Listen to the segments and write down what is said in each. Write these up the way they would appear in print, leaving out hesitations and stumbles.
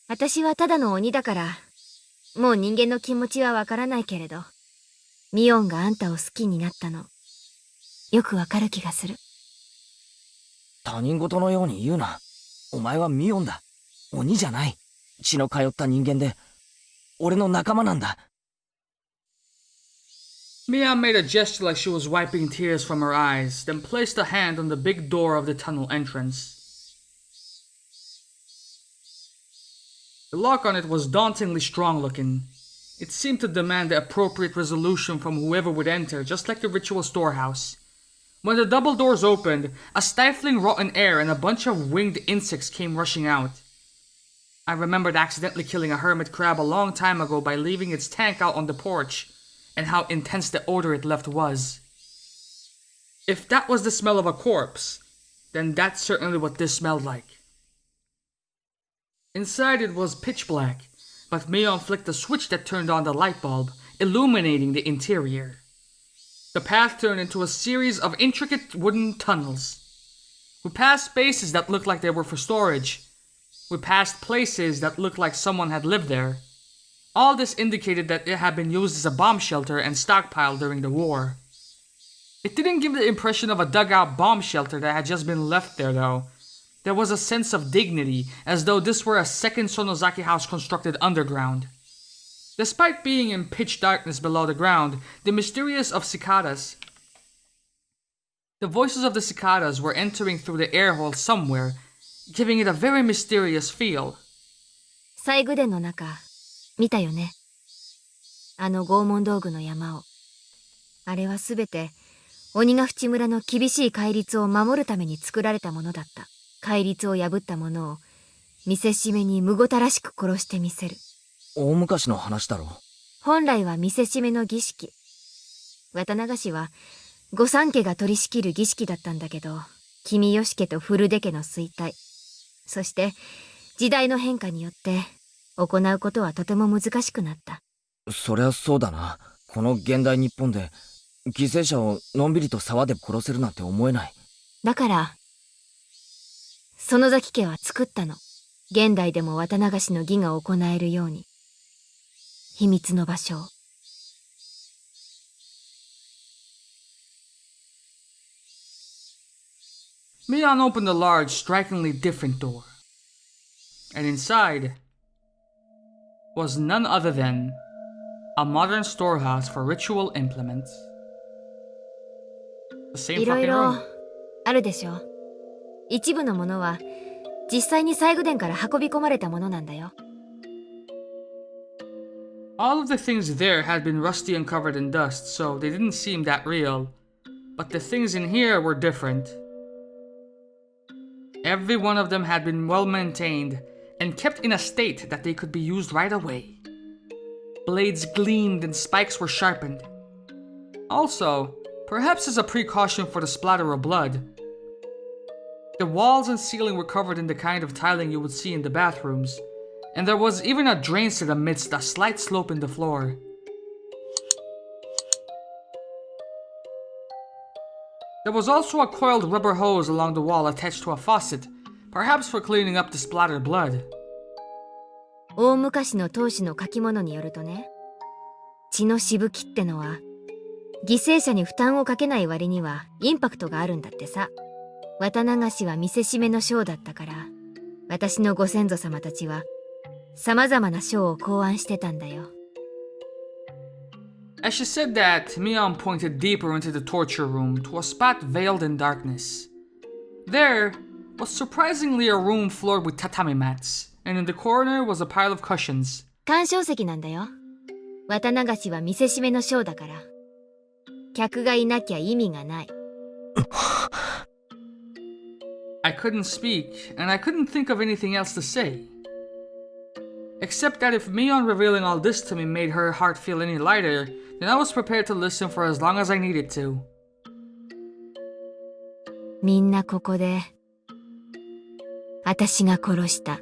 私はただの鬼だから、もう人間の気持ちはわからないけれど、ミオンがあんたを好きになったの、よくわかる気がする。他人事のように言うな。お前はミオンだ。鬼じゃない。血の通った人間で、俺の仲間なんだ。Mia made a gesture like she was wiping tears from her eyes, then placed a hand on the big door of the tunnel entrance. The lock on it was dauntingly strong-looking. It seemed to demand the appropriate resolution from whoever would enter, just like the ritual storehouse. When the double doors opened, a stifling rotten air and a bunch of winged insects came rushing out. I remembered accidentally killing a hermit crab a long time ago by leaving its tank out on the porch, and how intense the odor it left was. If that was the smell of a corpse, then that's certainly what this smelled like. Inside it was pitch black, but Mion flicked a switch that turned on the light bulb, illuminating the interior. The path turned into a series of intricate wooden tunnels. We passed spaces that looked like they were for storage. We passed places that looked like someone had lived there. All this indicated that it had been used as a bomb shelter and stockpiled during the war. It didn't give the impression of a dugout bomb shelter that had just been left there, though. There was a sense of dignity, as though this were a second Sonozaki house constructed underground. Despite being in pitch darkness below the ground, the mysterious of cicadas. The voices of the cicadas were entering through the air hole somewhere, giving it a very mysterious feel. 最後殿の中、見たよね。あの拷問道具の山を。あれはすべて、鬼ヶ淵村の厳しい戒律を守るために作られたものだった。戒律を破った者を見せしめにむごたらしく殺してみせる。大昔の話だろ。本来は見せしめの儀式。渡長氏は御三家が取り仕切る儀式だったんだけど、君吉家と古出家の衰退、そして時代の変化によって行うことはとても難しくなった。そりゃそうだな。この現代日本で犠牲者をのんびりと沢で殺せるなんて思えない。だから園崎家は作ったの。現代でも渡流しの儀が行えるように。秘密の場所を。Mion opened a large, strikingly different door. And inside was none other than a modern storehouse for ritual implements. The same いろ fucking いろ room. あるでしょ。一部のものは実際に西宮殿から運び込まれたものなんだよ。All of the things there had been rusty and covered in dust, so they didn't seem that real. But the things in here were different. Every one of them had been well maintained and kept in a state that they could be used right away. Blades gleamed and spikes were sharpened. Also, perhaps as a precaution for the splatter of blood, the walls and ceiling were covered in the kind of tiling you would see in the bathrooms, and there was even a drain set amidst a slight slope in the floor. There was also a coiled rubber hose along the wall attached to a faucet, perhaps for cleaning up the splattered blood. 大昔の当主の書き物によるとね、血のしぶきってのは犠牲者に負担をかけない割にはインパクトがあるんだってさ。渡流しは見せしめのショーだったから、私のご先祖様たちは様々なショーを考案してたんだよ。As she said that, Mion pointed deeper into the torture room to a spot veiled in darkness. There was surprisingly a room floored with tatami mats, and in the corner was a pile of cushions. 鑑賞席なんだよ。渡流しは見せしめのショーだから。客がいなきゃ意味がない。I couldn't speak, and I couldn't think of anything else to say. Except that if Mion revealing all this to me made her heart feel any lighter, then I was prepared to listen for as long as I needed to. みんなここで、私が殺した。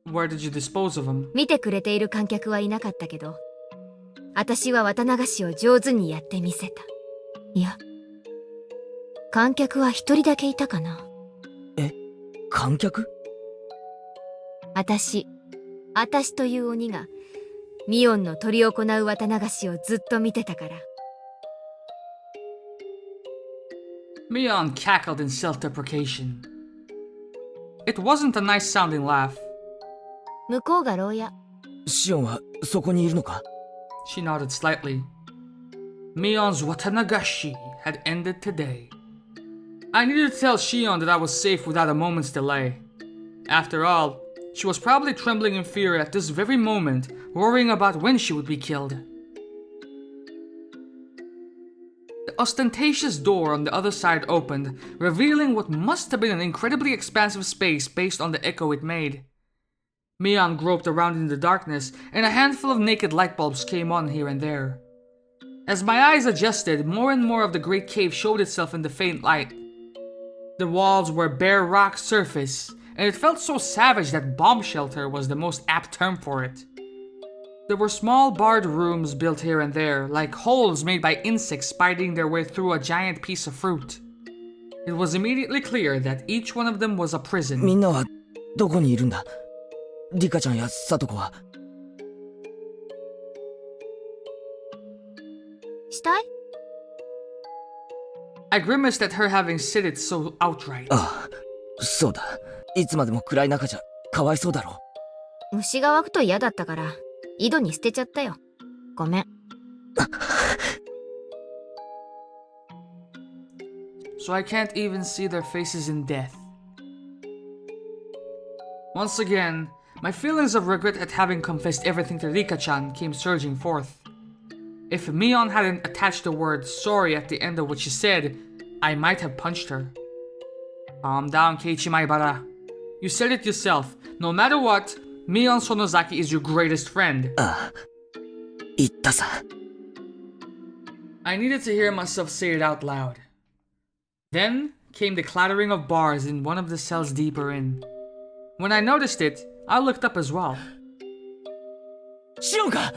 Where did you dispose of him? 見てくれている観客はいなかったけど、私は渡流しを上手にやってみせた。いや、観客は一人だけいたかな。観客？私、私という鬼がミオンの執り行う綿流しをずっと見てたから。Mion cackled in self-deprecation. It wasn't a nice-sounding laugh. 向こうが牢屋。シオンはそこにいるのか？ She nodded slightly. Mion's Watanagashi had ended today. I needed to tell Shion that I was safe without a moment's delay. After all, she was probably trembling in fear at this very moment, worrying about when she would be killed. The ostentatious door on the other side opened, revealing what must have been an incredibly expansive space based on the echo it made. Mion groped around in the darkness, and a handful of naked light bulbs came on here and there. As my eyes adjusted, more and more of the great cave showed itself in the faint light. The walls were bare rock surface, and it felt so savage that bomb shelter was the most apt term for it. There were small barred rooms built here and there, like holes made by insects spiting their way through a giant piece of fruit. It was immediately clear that each one of them was a prison. みんなはどこにいるんだ？リカちゃんやサトコは。したい？ I grimaced at her having said it so outright. ああ、そうだ。いつまでも暗い中じゃかわいそうだろ。虫が湧くと嫌だったから井戸に捨てちゃったよ。ごめん。So I can't even see their faces in death. Once again, my feelings of regret at having confessed everything to Rika-chan came surging forth. If Mion hadn't attached the word sorry at the end of what she said, I might have punched her. Calm down, Keiichi Maibara. You said it yourself. No matter what, Mion Sonozaki is your greatest friend. ああ、言ったさ。I needed to hear myself say it out loud. Then came the clattering of bars in one of the cells deeper in. When I noticed it, I looked up as well. シオンか！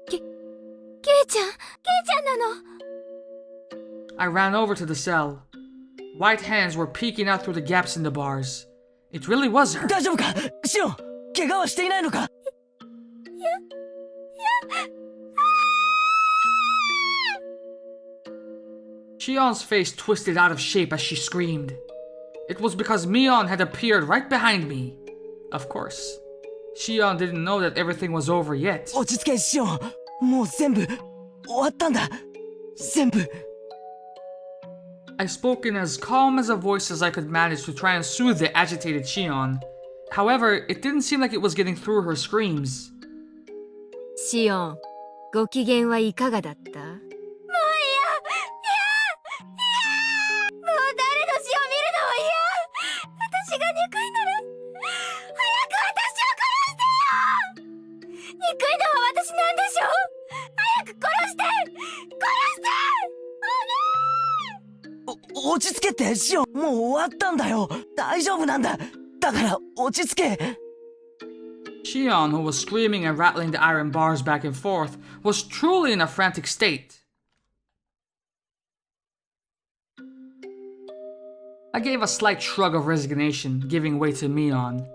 ケイちゃんなの。I ran over to the cell. White hands were peeking out through the gaps in the bars. It really was her. 大丈夫か？シオン、怪我はしていないのか？ Shion's face twisted out of shape as she screamed. It was because Mion had appeared right behind me. Of course. Shion didn't know that everything was over yet. 落ち着け、シオン。もう全部終わったんだ。全部。I spoke in as calm as a voice as I could manage to try and soothe the agitated Shion. However, it didn't seem like it was getting through her screams. シオン、ご機嫌はいかがだった？落ち着けってシオン、もう終わったんだよ。大丈夫なんだ。だから落ち着け。Shion, who was screaming and rattling the iron bars back and forth, was truly in a frantic state. I gave a slight shrug of resignation, giving way to Mion.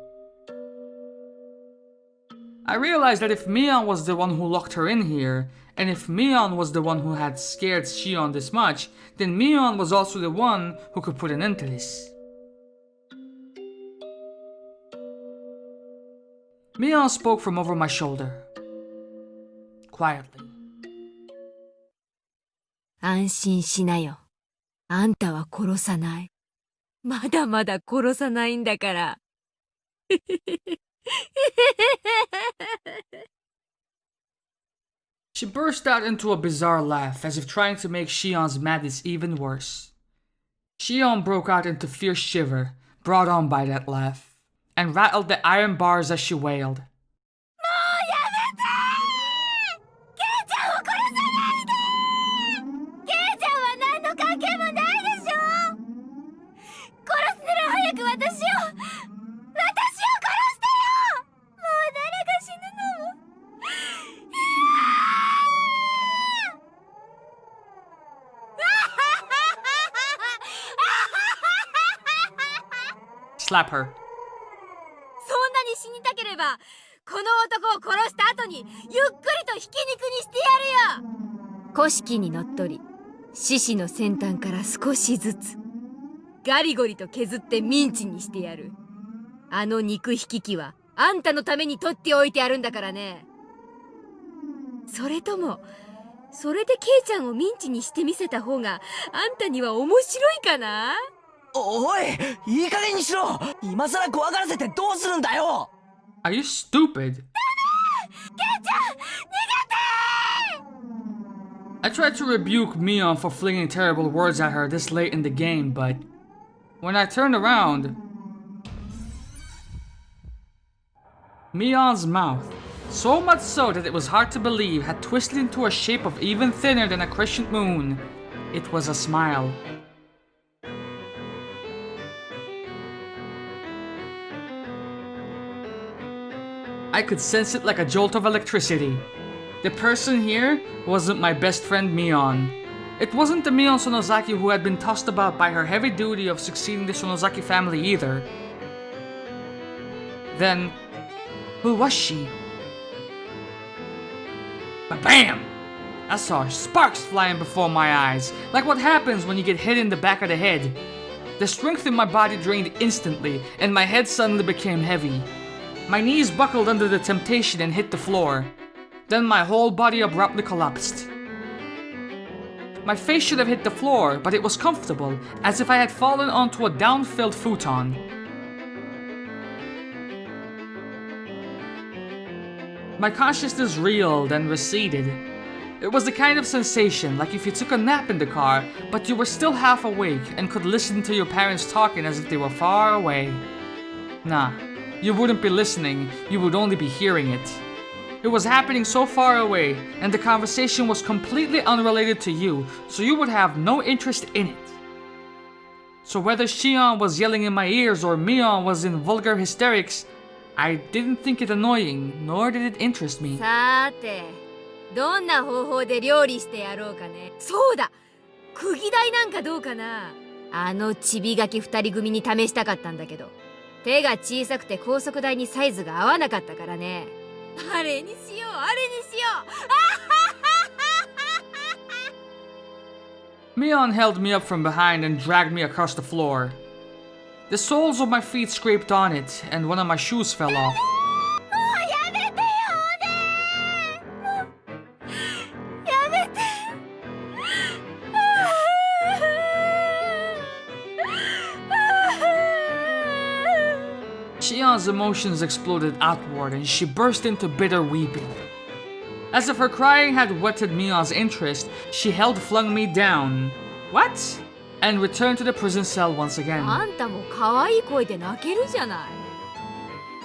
I realized that if Mion was the one who locked her in here, and if Mion was the one who had scared Shion this much, then Mion was also the one who could put an end to this. Mion spoke from over my shoulder. Quietly. 安心しなよ。あんたは殺さない。まだまだ殺さないんだから。She burst out into a bizarre laugh, as if trying to make Shion's madness even worse. Shion broke out into fierce shiver, brought on by that laugh, and rattled the iron bars as she wailed. Slap her. に死にたければこの男を殺した後にゆっくりとひき肉にしてやるよ。古式にのっとり獅子の先端から少しずつガリゴリと削ってミンチにしてやる。あの肉引き器はあんたのために取っておいてあるんだからね。それともそれでケイちゃんをミンチにしてみせた方があんたには面白いかな。おい、いい加減にしろ。今さら怖がらせてどうするんだよ。 Are you stupid? I tried to rebuke Mion for flinging terrible words at her this late in the game, but when I turned around, Mion's mouth, so much so that it was hard to believe, had twisted into a shape of even thinner than a crescent moon. It was a smile. I could sense it like a jolt of electricity. The person here wasn't my best friend Mion. It wasn't the Mion Sonozaki who had been tossed about by her heavy duty of succeeding the Sonozaki family either. Then, who was she? Ba-bam! I saw sparks flying before my eyes, like what happens when you get hit in the back of the head. The strength in my body drained instantly, and my head suddenly became heavy. My knees buckled under the temptation and hit the floor. Then my whole body abruptly collapsed. My face should have hit the floor, but it was comfortable, as if I had fallen onto a down-filled futon. My consciousness reeled and receded. It was the kind of sensation like if you took a nap in the car, but you were still half awake and could listen to your parents talking as if they were far away. Nah, you wouldn't be listening, you would only be hearing it. It was happening so far away, and the conversation was completely unrelated to you, so you would have no interest in it. So whether Shion was yelling in my ears or Mion was in vulgar hysterics, I didn't think it annoying, nor did it interest me. さーて、どんな方法で料理してやろうかね。そうだ、釘台なんかどうかな。あのちびがき二人組に試したかったんだけど、手が小さくて高速台にサイズが合わなかったからね。あれにしよう、あれにしよう。Mion held me up from behind and dragged me across the floor. The soles of my feet scraped on it, and one of my shoes fell off. もうやめてよね。やめて。Shion's emotions exploded outward and she burst into bitter weeping. As if her crying had whetted Mion's interest, she flung me down. What? And returned to the prison cell once again. あんたも可愛い声で泣けるじゃない。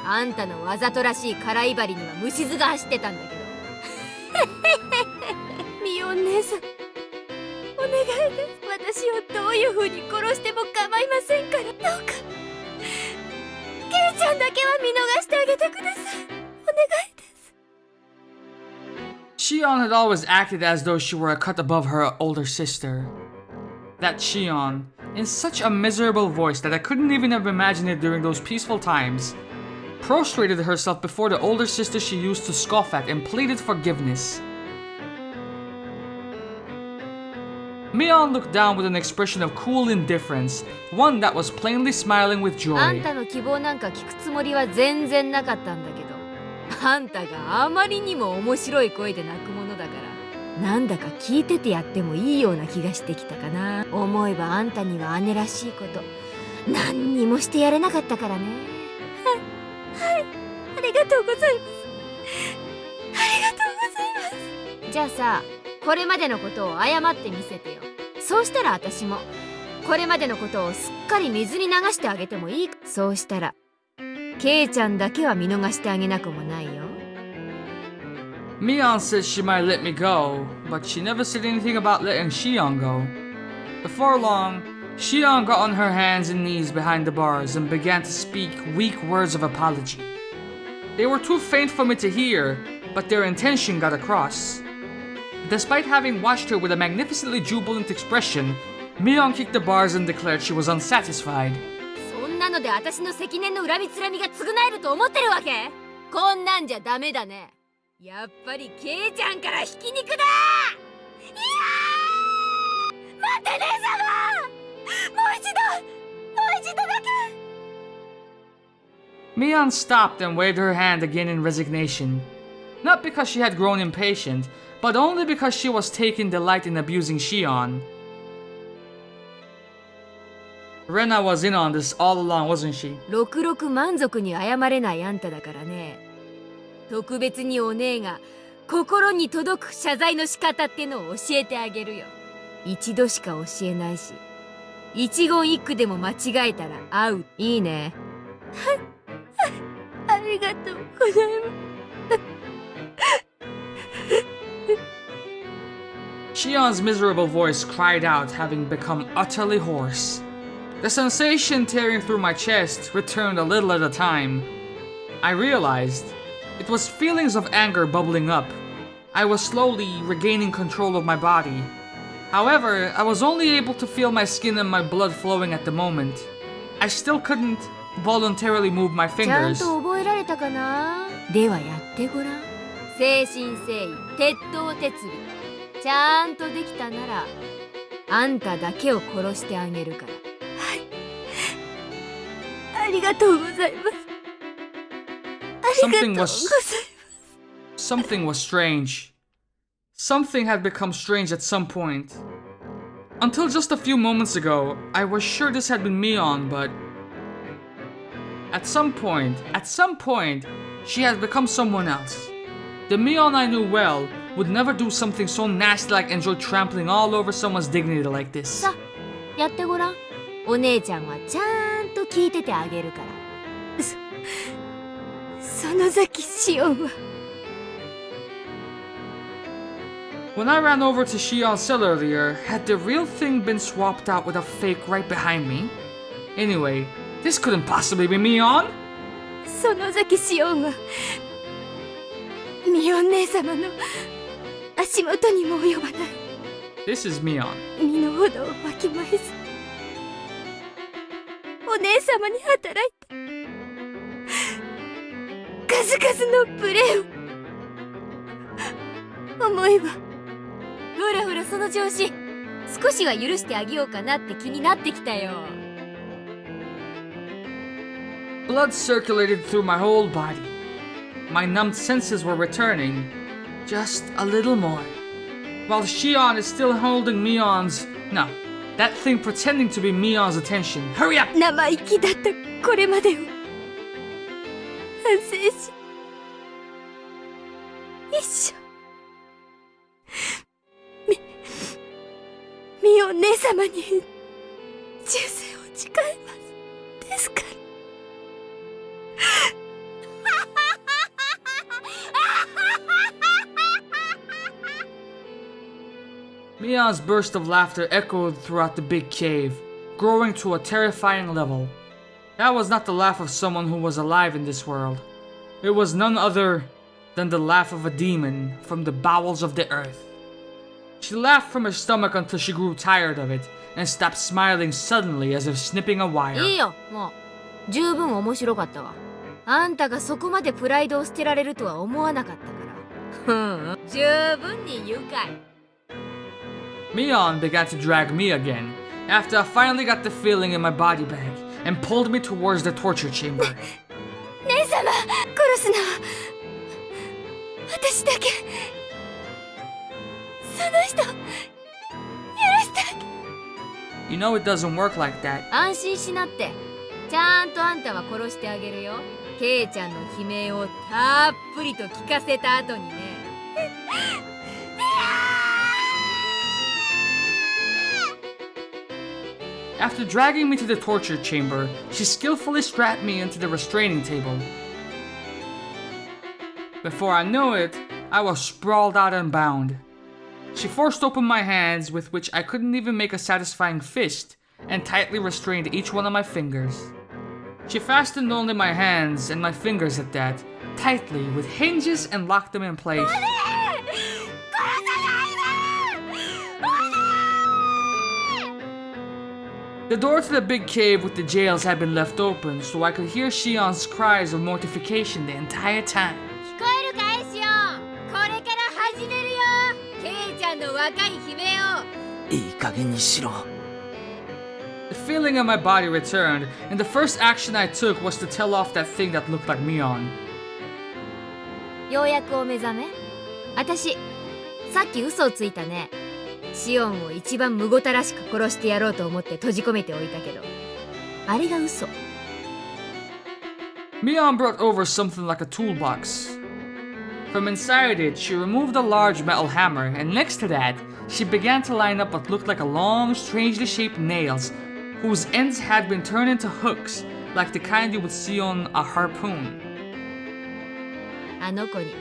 あんたのわざとらしい空いばりには虫唾が走ってたんだけど。ミオン姉さん、お願いです。私をどういう風に殺しても構いませんから、どうかケイちゃんだけは見逃してあげてください。お願いです。Shion had always acted as though she were a cut above her older sister. That Shion, in such a miserable voice that I couldn't even have imagined it during those peaceful times, prostrated herself before the older sister she used to scoff at and pleaded forgiveness. Mion looked down with an expression of cool indifference, one that was plainly smiling with あん joy. たの希望なんか聞くつもりは全然なかったんだけど、あんたがあまりにも面白い声で泣くものだから、なんだか聞いててやってもいいような気がしてきたかな。思えばあんたには姉らしいこと何にもしてやれなかったからね。はい、ありがとうございます。ありがとうございます。じゃあさ、これまでのことを謝ってみせてよ。そうしたら私もこれまでのことをすっかり水に流してあげてもいい。そうしたらケイちゃんだけは見逃してあげなくもないよ。Mion said she might let me go, but she never said anything about letting Shion go. Before long, Shion got on her hands and knees behind the bars and began to speak weak words of apology. They were too faint for me to hear, but their intention got across. Despite having watched her with a magnificently jubilant expression, Mion kicked the bars and declared she was unsatisfied. そんなので私の積年の恨みつらみが償えると思ってるわけ？こんなんじゃダメだね。やっぱりケイちゃんからひき肉だ。いやー、待って姉様、もう一度だけ。Mion stopped and waved her hand again in resignation. Not because she had grown impatient, but only because she was taking delight in abusing Shion. Rena was in on this all along, wasn't she? ろくろく満足に謝れないあんただからね。特別にお姉が心に届く謝罪の仕方ってのを教えてあげるよ。一度しか教えないし、一言一句でも間違えたら会う。いいね。ありがとうございます。Shion's miserable voice cried out, having become utterly hoarse. The sensation tearing through my chest returned a little at a time. I realized it was feelings of anger bubbling up. I was slowly regaining control of my body. However, I was only able to feel my skin and my blood flowing at the moment. I still couldn't voluntarily move my ちゃん fingers. と覚えられたかな？ではやってごらん。誠心誠意、鉄頭鉄尾。ちゃんとできたなら、あんただけを殺してあげるから。はい。ありがとうございます。Something was strange. Something had become strange at some point. Until just a few moments ago, I was sure this had been Mion, but at some point, she had become someone else. The Mion I knew well would never do something so nasty like enjoy trampling all over someone's dignity like this. さ、やってごらん。お姉ちゃんはちゃんと聞いててあげるから。園崎シオンは。When I ran over to Shion's cell earlier, had the real thing been swapped out with a fake right behind me? Anyway, this couldn't possibly be Mion! 園崎シオンはミオン姉様の足元にも及ばない。This is Mion. 身の程をわきまえず、お姉様に働いた数々の無礼を思えば、ほらほらその調子、少しは許してあげようかなって気になってきたよ。Blood circulated through my whole body. My numbed senses were returning, just a little more. While Shion is still holding Mion's... No, that thing pretending to be Mion's attention. Hurry up! 生意気だったこれまでを反省し、一生ミオン姉様に忠誠を誓いますですから。Mion's burst of laughter echoed throughout the big cave, growing to a terrifying level. That was not the laugh of someone who was alive in this world. It was none other than the laugh of a demon from the bowels of the earth. She laughed from her stomach until she grew tired of it, and stopped smiling suddenly as if snipping a wire. いいよ、もう十分面白かったわ。あんたがそこまでプライドを捨てられるとは思わなかったから。十分に愉快。Mion began to drag me again, after I finally got the feeling in my body bag, and pulled me towards the torture chamber. 姉様、殺すのは私だけ。その人、許してあげ。You know it doesn't work like that. 安心しなって。ちゃんとあんたは殺してあげるよ。ケイちゃんの悲鳴をたっぷりと聞かせた後にね。After dragging me to the torture chamber, she skillfully strapped me into the restraining table. Before I knew it, I was sprawled out and bound. She forced open my hands, with which I couldn't even make a satisfying fist, and tightly restrained each one of my fingers. She fastened only my hands and my fingers at that, tightly with hinges, and locked them in place. The door to the big cave with the jails had been left open, so I could hear Shion's cries of mortification the entire time. 聞こえるかいシオン、これから始めるよ、ケイちゃんの若い悲鳴を。いい加減にしろ。 The feeling in my body returned, and the first action I took was to tell off that thing that looked like Mion. ようやくお目覚め。私、さっき嘘をついたね。シオンを一番むごたらしく殺してやろうと思って閉じ込めておいたけど、あれが嘘。Mion brought over something like a toolbox. From inside it, she removed a large metal hammer, and next to that, she began to line up what looked like a long, strangely shaped nails, whose ends had been turned into hooks, like the kind you would see on a harpoon. あの子に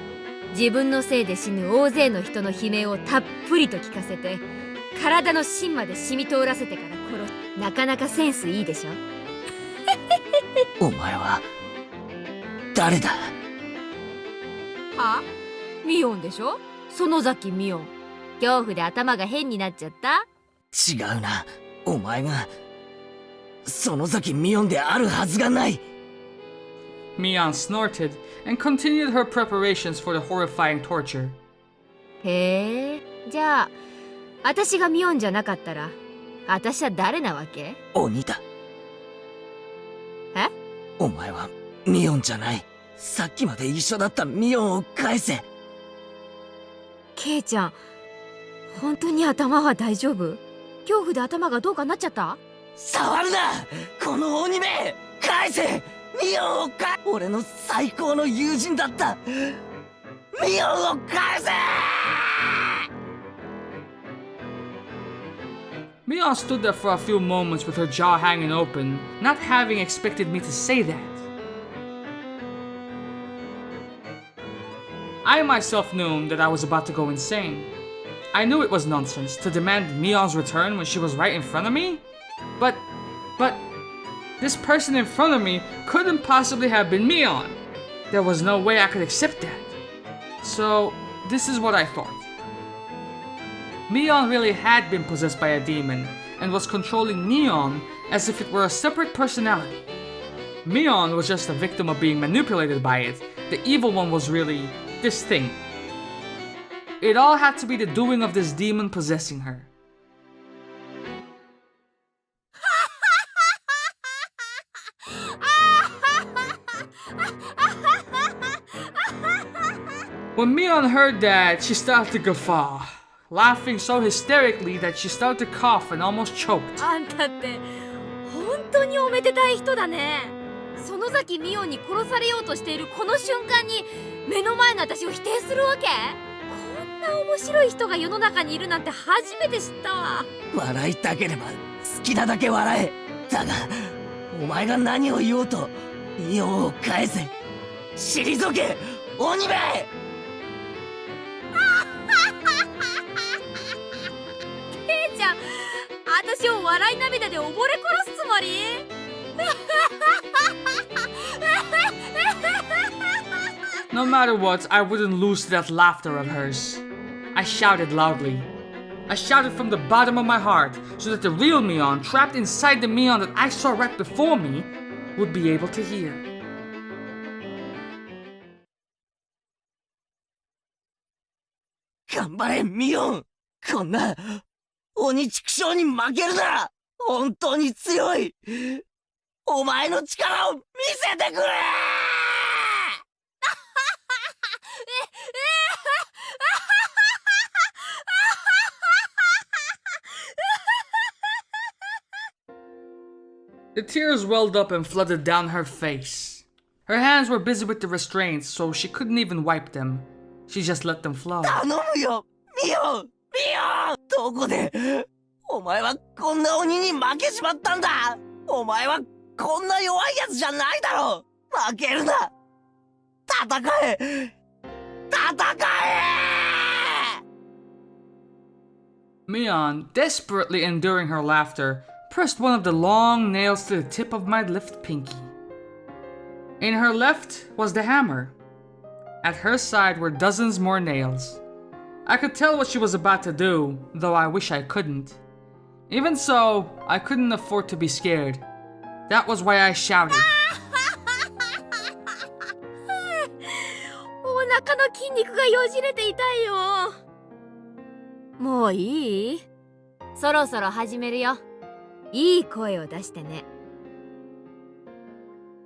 自分のせいで死ぬ大勢の人の悲鳴をたっぷりと聞かせて、体の芯まで染み通らせてから殺す。なかなかセンスいいでしょ。お前は誰だ？は？ミオンでしょ？園崎ミオン。恐怖で頭が変になっちゃった？違うな。お前が園崎ミオンであるはずがない。 Mion snorted and continued her preparations for the horrifying torture. へえ、じゃあ私がミオンじゃなかったら私は誰なわけ？鬼だ。え？お前はミオンじゃない。さっきまで一緒だったミオンを返せ。ケイちゃん、本当に頭は大丈夫？恐怖で頭がどうかなっちゃった？触るな！この鬼め！返せ！ミオンを俺の最高の友人だった！ミオンを返せ！ Mion stood there for a few moments with her jaw hanging open, not having expected me to say that. I myself knew that I was about to go insane. I knew it was nonsense to demand Mion's return when she was right in front of me, but this person in front of me couldn't possibly have been Mion. There was no way I could accept that. So, this is what I thought. Mion really had been possessed by a demon and was controlling Mion as if it were a separate personality. Mion was just a victim of being manipulated by it. The evil one was really this thing. It all had to be the doing of this demon possessing her. When Mion heard that, she started to guffaw, laughing so hysterically that she started to cough and almost choked. あんたって本当におめでたい人だね。園崎ミオンに殺されようとしているこの瞬間に目の前の私を否定するわけ？こんな面白い人が世の中にいるなんて初めて知ったわ。笑いたければ好きなだけ笑え。だがお前が何を言おうとミオンを返せ。退け鬼め！ケイちゃん、私を笑い涙で溺れ殺すつもりNo matter what, I wouldn't lose to that laughter of hers. I shouted loudly. I shouted from the bottom of my heart so that the real Mion, trapped inside the Mion that I saw right before me, would be able to hear. 頑張れミオン！こんな鬼畜生に負けるな！本当に強い！お前の力を見せてくれThe tears welled up and flooded down her face. Her hands were busy with the restraints, so she couldn't even wipe them. She just let them flow. 頼むよミオン！ミオン！どこでお前はこんな鬼に負けちまったんだ！お前はこんな弱いやつじゃないだろ！負けるな！戦え！戦え！ Mion, desperately enduring her laughter, pressed one of the long nails to the tip of my left pinky. In her left was the hammer. At her side were dozens more nails. I could tell what she was about to do, though I wish I couldn't. Even so, I couldn't afford to be scared. That was why I shouted. お腹の筋肉がよじれて痛いよ。もういい？そろそろ始めるよ。いい声を出してね。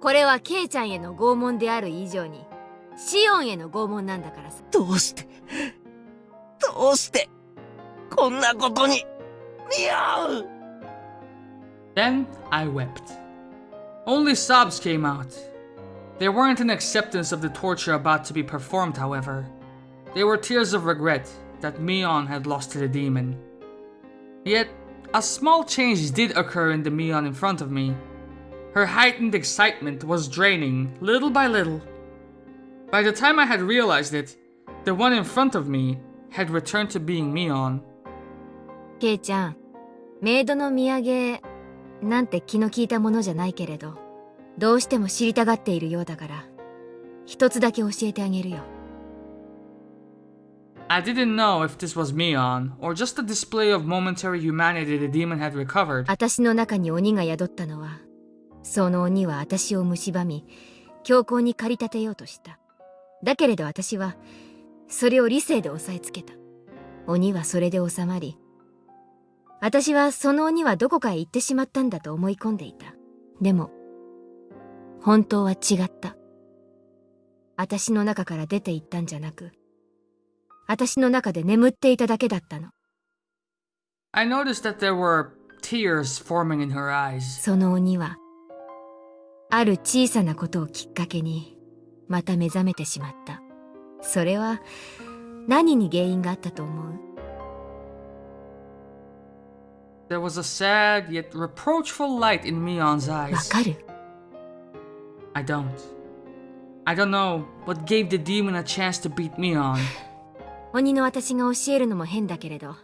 これはケイちゃんへの拷問である以上にシオンへの拷問なんだからさ。どうしてこんなことに。ミオ！ Then I wept. Only sobs came out. They weren't an acceptance of the torture about to be performed, however. They were tears of regret that Mion had lost to the demon. Yet, a small change did occur in the Mion in front of me. Her heightened excitement was draining, little by little. By the time I had realized it, the one in front of me had returned to being Mion. ケイちゃん、メイドの土産なんて気の利いたものじゃないけれど、どうしても知りたがっているようだから、一つだけ教えてあげるよ。I didn't know if this was Mion, or just a display of momentary humanity the demon had recovered. 私の中に鬼が宿ったのは、その鬼は私を蝕み、強行に駆り立てようとした。だけれど私は、それを理性で押さえつけた。鬼はそれで収まり、私はその鬼はどこかへ行ってしまったんだと思い込んでいた。でも、本当は違った。私の中から出て行ったんじゃなく、私の中で眠っていただけだったの。I noticed that there were tears forming in her eyes. その鬼は、ある小さなことをきっかけに、また目覚めてしまった。それは、何に原因があったと思う？ There was a sad yet reproachful light in Mion's わ eyes. かる？ I don't know what gave the demon a chance to beat Mion. 鬼の私が教えるのも変だけれど、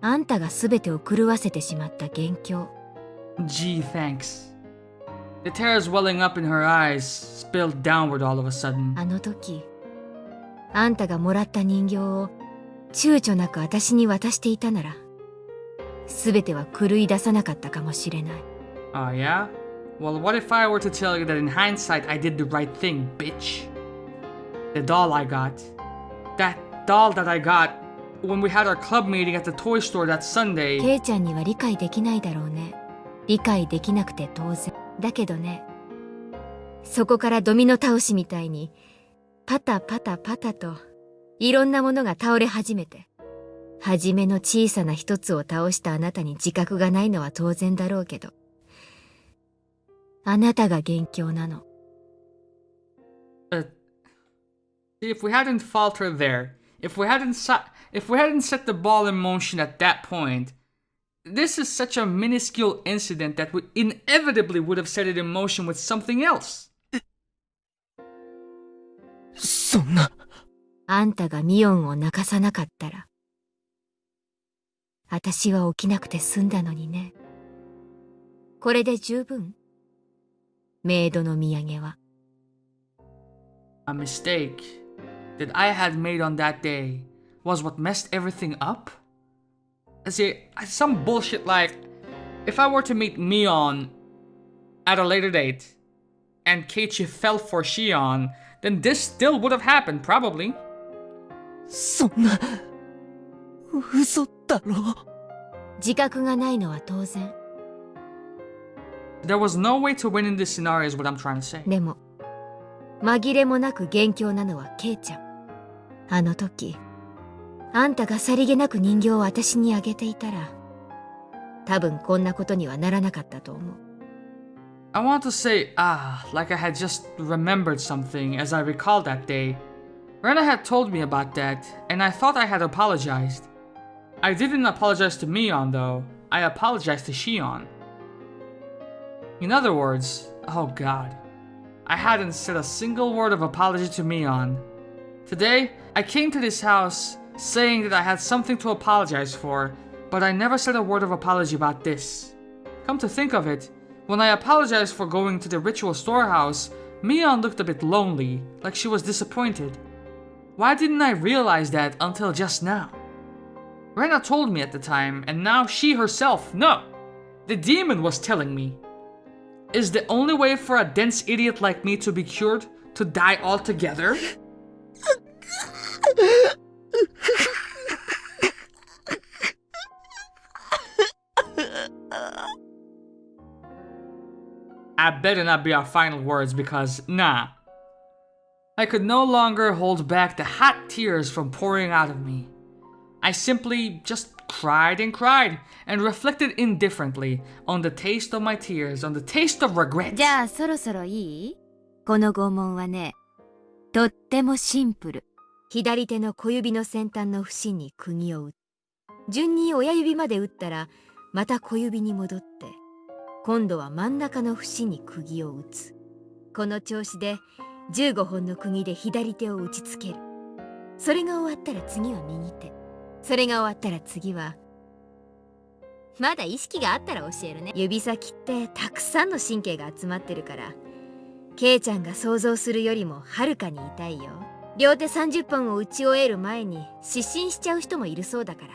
あんたが全てを狂わせてしまった元凶。Gee, thanks. The tears welling up in her eyes spilled downward all of a sudden. あの時、あんたがもらった人形を躊躇なく私に渡していたなら、全ては狂い出さなかったかもしれない。Oh, yeah? Well, what if I were to tell you that in hindsight I did the right thing, bitch? The doll I got. That doll that I got when we had our club meeting at the toy store that Sunday. ケイちゃんには理解できないだろうね。理解できなくて当然。だけどね、そこからドミノ倒しみたいに、パタパタパタと、いろんなものが倒れ始めて、はじめの小さな一つを倒したあなたに自覚がないのは当然だろうけど、あなたが元凶なの。If we hadn't faltered there, if we hadn't set the ball in motion at that point, this is such a minuscule incident that we inevitably would have set it in motion with something else. そんな。あんたがミオンを泣かさなかったら、私は起きなくて済んだのにね。これで十分？メイドの土産は。A mistake that I had made on that day was what messed everything up? See, some bullshit like, if I were to meet Mion at a later date, and Keiichi fell for Shion, then this still would have happened, probably. そんな。嘘だろ。自覚がないのは当然。There was no way to win in this scenario is what I'm trying to say. でも、紛れもなく元凶なのはケイちゃん。あの時、あんたがさりげなく人形を私にあげていたら、多分こんなことにはならなかったと思う。I want to say, like I had just remembered something as I recalled that day. Rena had told me about that, and I thought I had apologized. I didn't apologize to Mion, though. I apologized to Shion. In other words, oh god, I hadn't said a single word of apology to Mion. Today, I came to this house saying that I had something to apologize for, but I never said a word of apology about this. Come to think of it, when I apologized for going to the ritual storehouse, Mion looked a bit lonely, like she was disappointed. Why didn't I realize that until just now? Rena told me at the time, and now she herself, no, the demon was telling me. Is the only way for a dense idiot like me to be cured to die altogether? I better not be our final words because, nah. I could no longer hold back the hot tears from pouring out of me. I simply just cried and reflected indifferently on the taste of my tears, on the taste of regret. じゃあそろそろいい？この拷問はね、とってもシンプル。左手の小指の先端の節に釘を打つ。順に親指まで打ったら、また小指に戻って、今度は真ん中の節に釘を打つ。この調子で15本の釘で左手を打ちつける。それが終わったら次は右手。それが終わったら次は、まだ意識があったら教えるね。指先ってたくさんの神経が集まってるから、ケイちゃんが想像するよりもはるかに痛いよ。両手30本を打ち終える前に失神しちゃう人もいるそうだから。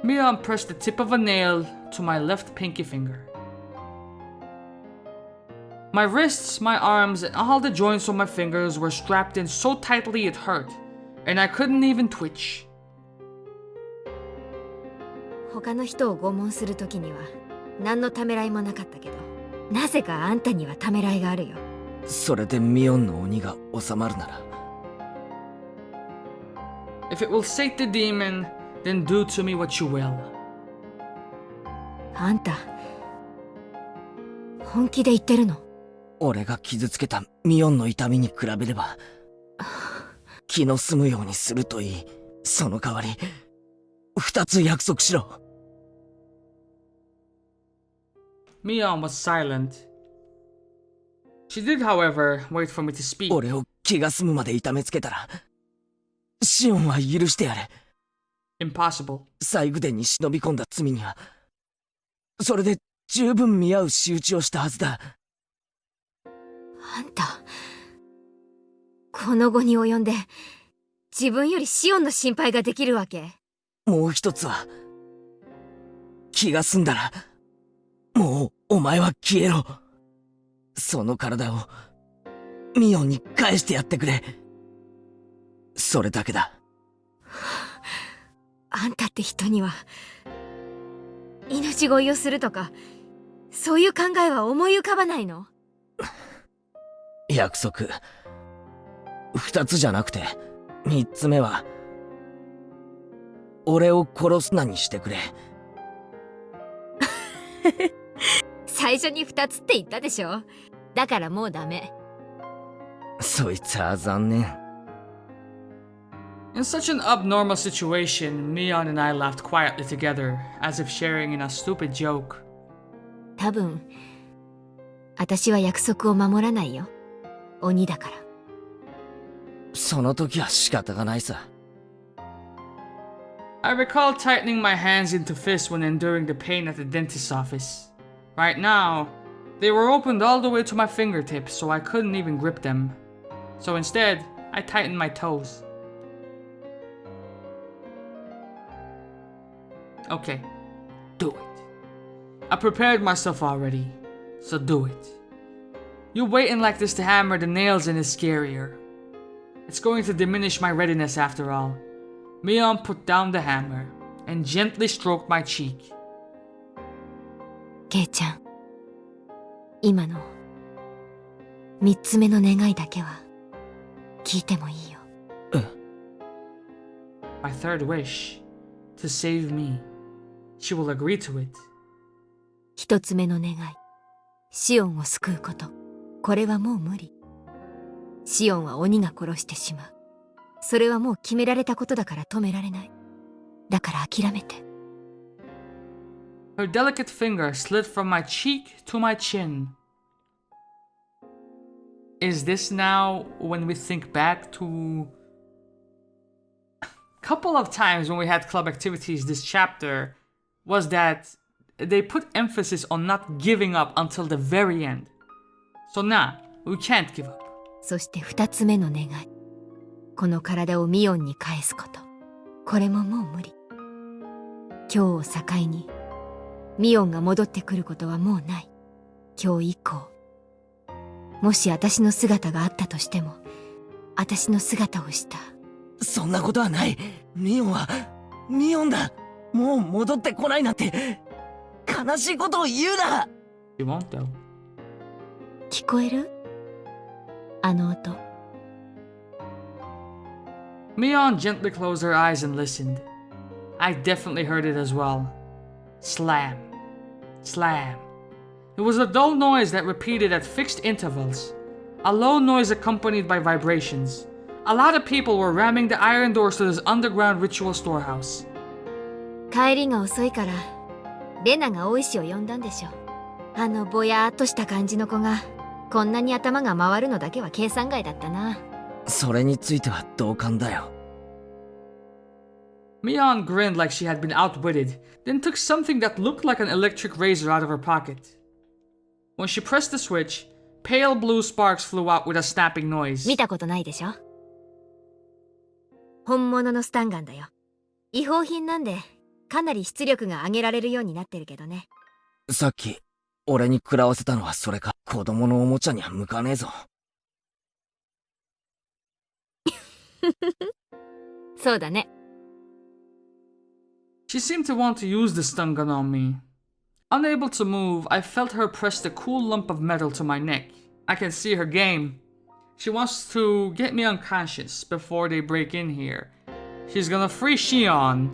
Mion pressed the tip of a nail to my left pinky finger. My wrists, my arms, and all the joints of my fingers were strapped in so tightly it hurt, and I couldn't even twitch. 他の人を拷問するときには何のためらいもなかったけど、なぜかあんたにはためらいがあるよ。それでミオンの鬼が収まるなら。If it will sate the demon, then do to me what you will. あんた、本気で言ってるの？俺が傷つけたミオンの痛みに比べれば、気の済むようにするといい。その代わり、2つ約束しろ。Mion was silent. She did, however, wait for me to speak. 俺を気が済むまで痛めつけたら、シオンは許してやれ。Impossible. 最後殿に忍び込んだ罪には、それで十分見合う仕打ちをしたはずだ。あんた、この後に及んで自分よりシオンの心配ができるわけ？もう一つは、気が済んだら、もうお前は消えろ。その体をミオンに返してやってくれ。それだけだ。あんたって人には命乞いをするとかそういう考えは思い浮かばないの？約束2つじゃなくて3つ目は俺を殺すなにしてくれ。最初に2つって言ったでしょ。だからもうダメ。そいつは残念。In such an abnormal situation, Mion and I laughed quietly together, as if sharing in a stupid joke. 多分私は約束を守らないよ。鬼だから。その時は仕方がないさ。I recall tightening my hands into fists when enduring the pain at the dentist's office. Right now, they were opened all the way to my fingertips, so I couldn't even grip them. So instead, I tightened my toes. Okay, do it. I prepared myself already, so do it. You waiting like this to hammer the nails in is scarier. It's going to diminish my readiness after all. Mion put down the hammer and gently stroked my cheek. ケイちゃん、今の3つ目の願いだけは聞いてもいいよ。My third wish, to save me. She will agree to it. 1つ目の願い、シオンを救うこと。これはもう無理。シオンは鬼が殺してしまう。それはもう決められたことだから止められない。だから諦めて。Her delicate finger slid from my cheek to my chin. Is this now when we think back to a couple of times when we had club activities this chapter was that they put emphasis on not giving up until the very end. So nah, we can't give up. そして2つ目の願い。この体をミオンに返すこと。これももう無理。今日を境にミオンが戻ってくることはもうない。今日以降、もし私の姿があったとしても、私の姿をした。そんなことはない。ミオンはミオンだ。もう戻ってこないなんて悲しいことを言うな。 She won't though. 聞こえる？あの音。Mion gently closed her eyes and listened. I definitely heard it as well. Slam. Slam. It was a dull noise that repeated at fixed intervals. A low noise accompanied by vibrations. A lot of people were ramming the iron doors to this underground ritual storehouse. 帰りが遅いから、レナが大石を呼んだんでしょ。あのぼやーっとした感じの子が、こんなに頭が回るのだけは計算外だったな。それについては同感だよ。Mion grinned like she had been outwitted, then took something that looked like an electric razor out of her pocket. When she pressed the switch, pale blue sparks flew out with a snapping noise. 見たことないでしょ。本物のスタンガンだよ。違法品なんで、かなり出力が上げられるようになってるけどね。さっき俺に食らわせたのはそれか。子供のおもちゃには向かねえぞ。そうだね。She seemed to want to use the stun gun on me. Unable to move, I felt her press the cool lump of metal to my neck. I can see her game. She wants to get me unconscious before they break in here. She's gonna free Shion.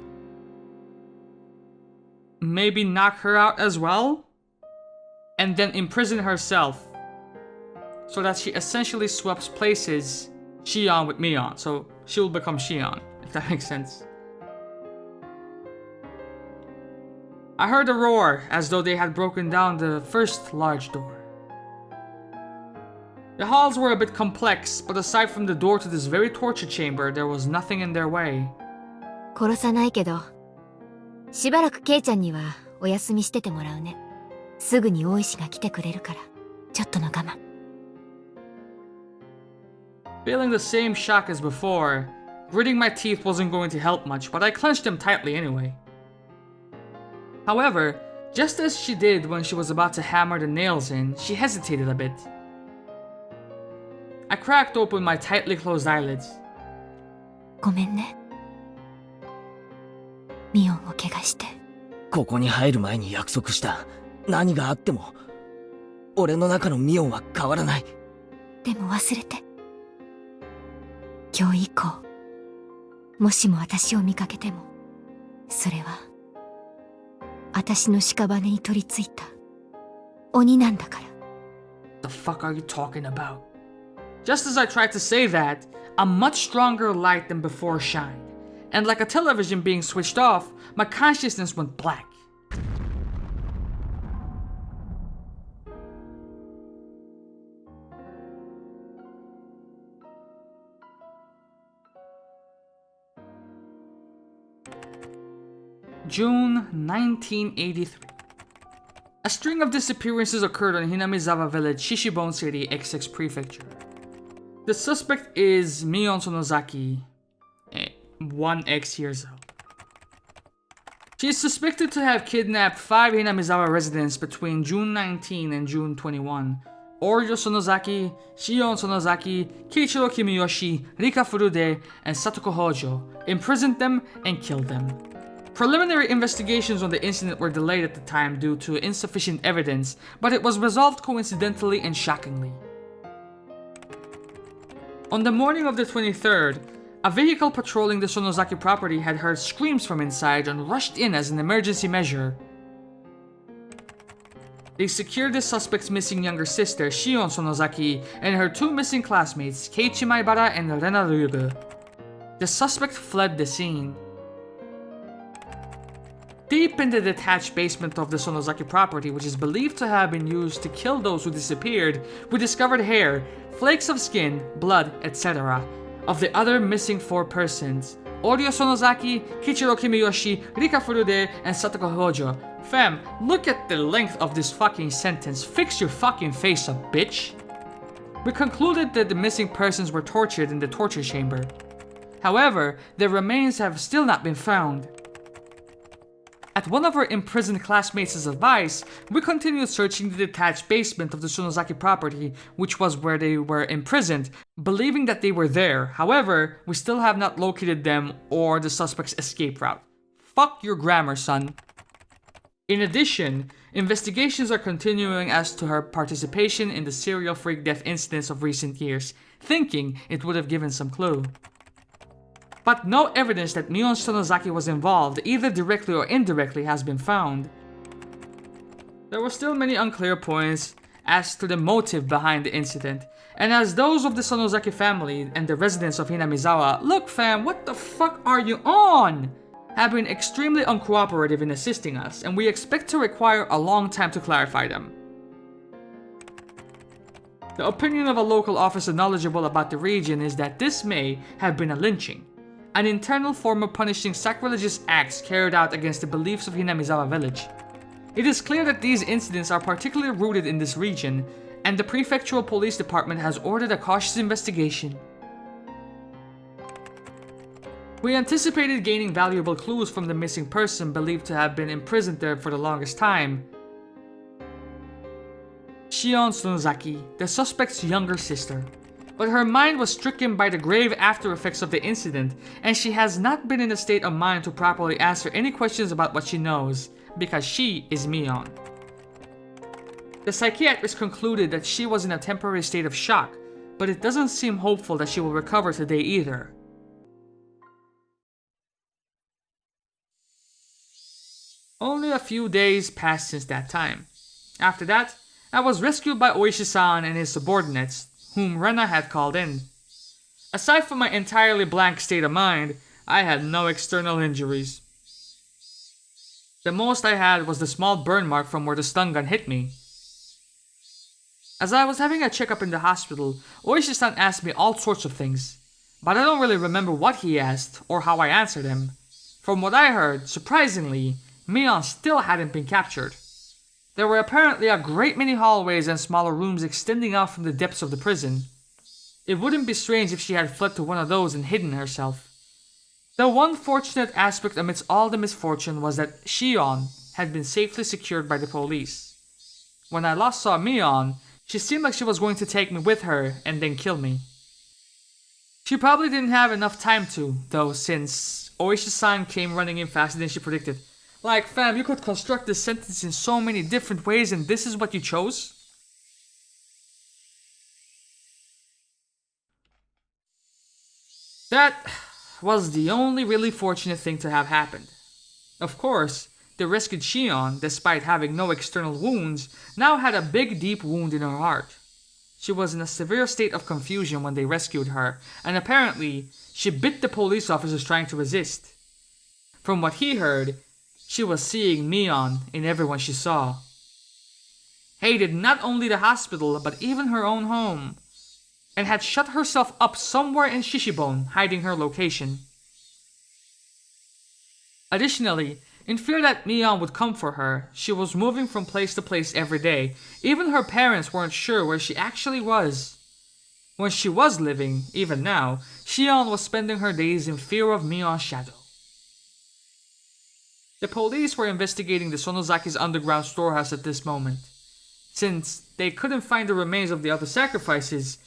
Maybe knock her out as well? And then imprison herself. So that she essentially swaps places Shion with Mion. So she will become Shion, if that makes sense. I heard a roar as though they had broken down the first large door. The halls were a bit complex, but aside from the door to this very torture chamber, there was nothing in their way. 殺さないけど、しばらくケイちゃんにはお休みしててもらうね。すぐに大石が来てくれるから、ちょっとの我慢。Feeling the same shock as before, gritting my teeth wasn't going to help much, but I clenched them tightly anyway. However, just as she did when she was about to hammer the nails in, she hesitated a bit. I cracked open my tightly closed eyelids. ごめんね。ミオンを怪我して。ここに入る前に約束した。何があっても俺の中のミオンは変わらない。でも忘れて。今日以降、もしも私を見かけても、それは私の屍に取り付いた鬼なんだから。The fuck are you talking about? Just as I tried to say that, a much stronger light than before shined, and like a television being switched off, my consciousness went black. June 1983. A string of disappearances occurred in Hinamizawa village, Shishibone City, XX Prefecture. The suspect is Mion Sonozaki, 1X years old. She is suspected to have kidnapped 5 Hinamizawa residents between June 19 and June 21. Oryo Sonozaki, Shion Sonozaki, Kiichiro Kimiyoshi, Rika Furude, and Satoko Hojo, imprisoned them and killed them. Preliminary investigations on the incident were delayed at the time due to insufficient evidence, but it was resolved coincidentally and shockingly. On the morning of the 23rd, a vehicle patrolling the Sonozaki property had heard screams from inside and rushed in as an emergency measure. They secured the suspect's missing younger sister, Shion Sonozaki, and her 2 missing classmates, Keiichi Maibara and Rena Ryugu. The suspect fled the scene. Deep in the detached basement of the Sonozaki property, which is believed to have been used to kill those who disappeared, we discovered hair, flakes of skin, blood, etc. of the other missing 4 persons. Oryo Sonozaki, Kiichiro Kimiyoshi, Rika Furude, and Satoko Hojo. Fam, look at the length of this fucking sentence. Fix your fucking face up, bitch. We concluded that the missing persons were tortured in the torture chamber. However, their remains have still not been found. At one of our imprisoned classmates' advice, we continued searching the detached basement of the Sonozaki property, which was where they were imprisoned, believing that they were there. However, we still have not located them or the suspect's escape route. Fuck your grammar, son. In addition, investigations are continuing as to her participation in the serial freak death incidents of recent years, thinking it would have given some clue. But no evidence that Mion Sonozaki was involved, either directly or indirectly, has been found. There were still many unclear points as to the motive behind the incident, and as those of the Sonozaki family and the residents of Hinamizawa, look fam, what the fuck are you on? Have been extremely uncooperative in assisting us, and we expect to require a long time to clarify them. The opinion of a local officer knowledgeable about the region is that this may have been a lynching, an internal form of punishing sacrilegious acts carried out against the beliefs of Hinamizawa village. It is clear that these incidents are particularly rooted in this region, and the prefectural police department has ordered a cautious investigation. We anticipated gaining valuable clues from the missing person believed to have been imprisoned there for the longest time. Shion Sonozaki, the suspect's younger sister. But her mind was stricken by the grave after effects of the incident, and she has not been in a state of mind to properly answer any questions about what she knows, because she is Mion. The psychiatrist concluded that she was in a temporary state of shock, but it doesn't seem hopeful that she will recover today either. Only a few days passed since that time. After that, I was rescued by Oishi-san and his subordinates, whom Rena had called in. Aside from my entirely blank state of mind, I had no external injuries. The most I had was the small burn mark from where the stun gun hit me. As I was having a checkup in the hospital, Oishi-san asked me all sorts of things, but I don't really remember what he asked or how I answered him. From what I heard, surprisingly, Mion still hadn't been captured. There were apparently a great many hallways and smaller rooms extending out from the depths of the prison. It wouldn't be strange if she had fled to one of those and hidden herself. The one fortunate aspect amidst all the misfortune was that Shion had been safely secured by the police. When I last saw Mion, she seemed like she was going to take me with her and then kill me. She probably didn't have enough time to, though, since Oishi-san came running in faster than she predicted. Like, fam, you could construct this sentence in so many different ways and this is what you chose? That was the only really fortunate thing to have happened. Of course, the rescued Shion, despite having no external wounds, now had a big deep wound in her heart. She was in a severe state of confusion when they rescued her, and apparently, she bit the police officers trying to resist. From what he heard, she was seeing Mion in everyone she saw. Hated not only the hospital, but even her own home, and had shut herself up somewhere in Shishibone, hiding her location. Additionally, in fear that Mion would come for her, she was moving from place to place every day. Even her parents weren't sure where she actually was. When she was living, even now, Shion was spending her days in fear of Mion's shadow. The police were investigating the Sonozaki's underground storehouse at this moment. Since they couldn't find the remains of the other sacrifices,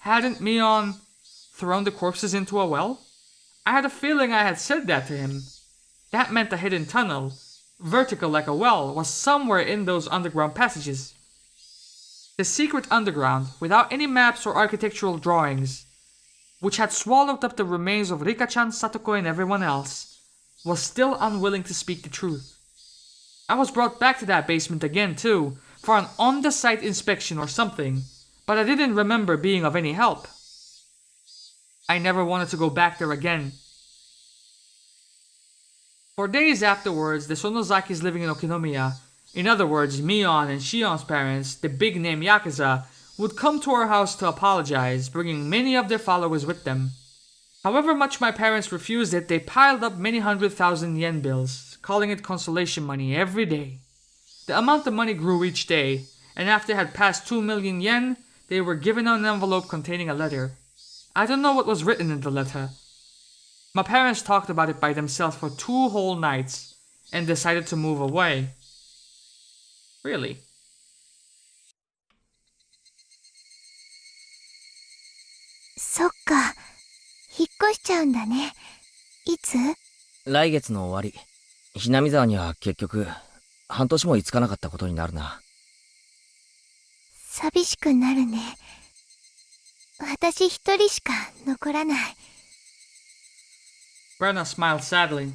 hadn't Mion thrown the corpses into a well? I had a feeling I had said that to him. That meant a hidden tunnel, vertical like a well, was somewhere in those underground passages. The secret underground, without any maps or architectural drawings, which had swallowed up the remains of Rika-chan, Satoko, and everyone else, was still unwilling to speak the truth. I was brought back to that basement again too, for an on-the-site inspection or something, but I didn't remember being of any help. I never wanted to go back there again. For days afterwards, the Sonozakis living in Okinomiya, in other words, Mion and Shion's parents, the big-name Yakuza, would come to our house to apologize, bringing many of their followers with them. However much my parents refused it, they piled up many 100,000 yen bills, calling it consolation money every day. The amount of money grew each day, and after it had passed 2 million yen, they were given an envelope containing a letter. I don't know what was written in the letter. My parents talked about it by themselves for 2 whole nights and decided to move away. Really? そっか、引っ越しちゃうんだね。いつ？来月の終わり。Hinamizawaには結局、半年も居つかなかったことになるな。寂しくなるね。私一人しか残らない。Brenna smiled sadly.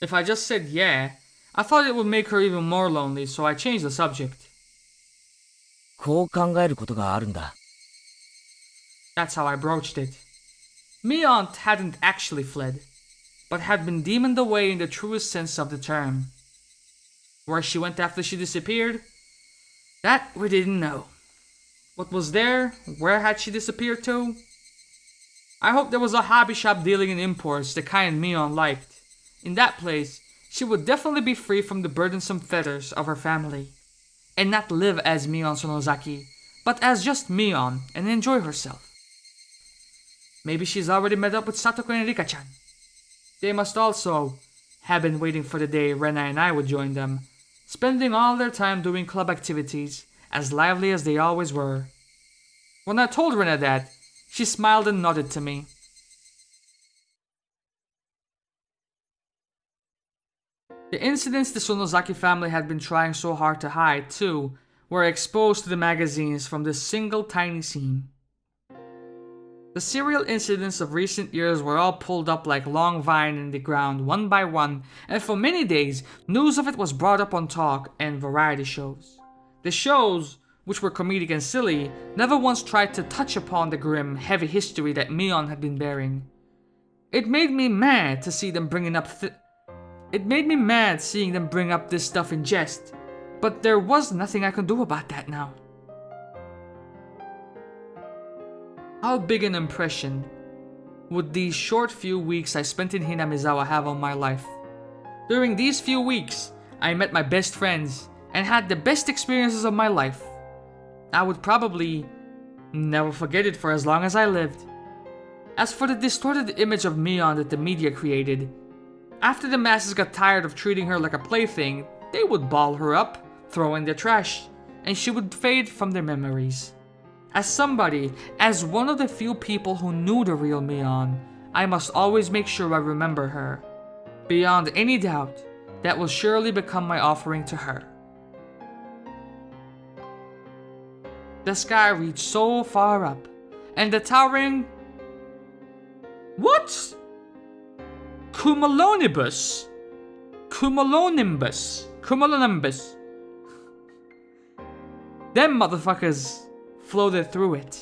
If I just said yeah, I thought it would make her even more lonely, so I changed the subject. こう考えることがあるんだ。That's how I broached it. Mion hadn't actually fled, but had been demoned away in the truest sense of the term. Where she went after she disappeared? That we didn't know. What was there? Where had she disappeared to? I hope there was a hobby shop dealing in imports, the kind Mion liked. In that place, she would definitely be free from the burdensome fetters of her family, and not live as Mion Sonozaki, but as just Mion, and enjoy herself. Maybe she's already met up with Satoko and Rika-chan. They must also have been waiting for the day Rena and I would join them, spending all their time doing club activities, as lively as they always were. When I told Rena that, she smiled and nodded to me. The incidents the Sonozaki family had been trying so hard to hide, too, were exposed to the magazines from this single tiny scene. The serial incidents of recent years were all pulled up like long vine in the ground one by one, and for many days, news of it was brought up on talk and variety shows. The shows, which were comedic and silly, never once tried to touch upon the grim, heavy history that Mion had been bearing. It made me mad to see them bringing up seeing them bring up this stuff in jest, but there was nothing I could do about that now. How big an impression would these short few weeks I spent in Hinamizawa have on my life? During these few weeks, I met my best friends and had the best experiences of my life. I would probably never forget it for as long as I lived. As for the distorted image of Mion that the media created, after the masses got tired of treating her like a plaything, they would ball her up, throw in the trash, and she would fade from their memories. As one of the few people who knew the real Mion, I must always make sure I remember her. Beyond any doubt, that will surely become my offering to her. The sky reached so far up, and the towering... What? Cumulonimbus. Them motherfuckers floated through it.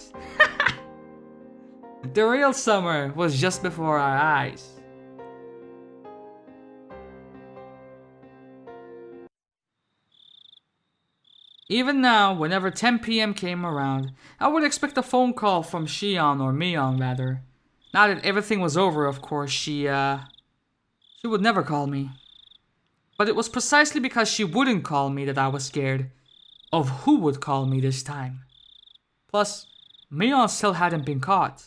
The real summer was just before our eyes. Even now, whenever 10 p.m. came around, I would expect a phone call from Shion or Mion rather. Now that everything was over, of course, she would never call me. But it was precisely because she wouldn't call me that I was scared of who would call me this time. Plus, Mion still hadn't been caught.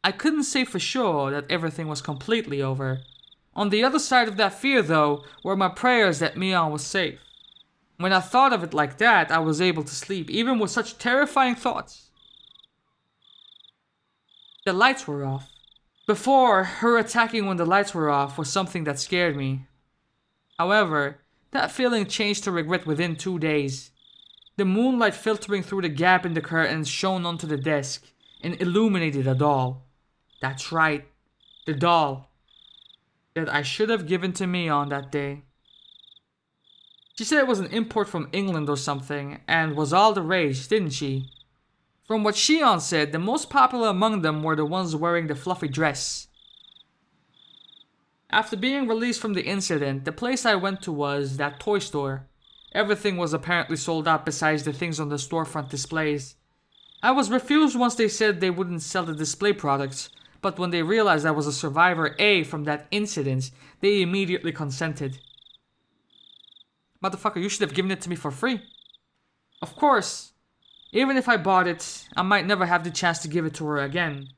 I couldn't say for sure that everything was completely over. On the other side of that fear, though, were my prayers that Mion was safe. When I thought of it like that, I was able to sleep, even with such terrifying thoughts. The lights were off. Before, her attacking when the lights were off was something that scared me. However, that feeling changed to regret within 2 days. The moonlight filtering through the gap in the curtains shone onto the desk and illuminated a doll. That's right, the doll that I should have given to me on that day. She said it was an import from England or something and was all the rage, didn't she? From what Shion said, the most popular among them were the ones wearing the fluffy dress. After being released from the incident, the place I went to was that toy store. Everything was apparently sold out besides the things on the storefront displays. I was refused once they said they wouldn't sell the display products, but when they realized I was a survivor A from that incident, they immediately consented. Motherfucker, you should have given it to me for free. Of course, even if I bought it, I might never have the chance to give it to her again.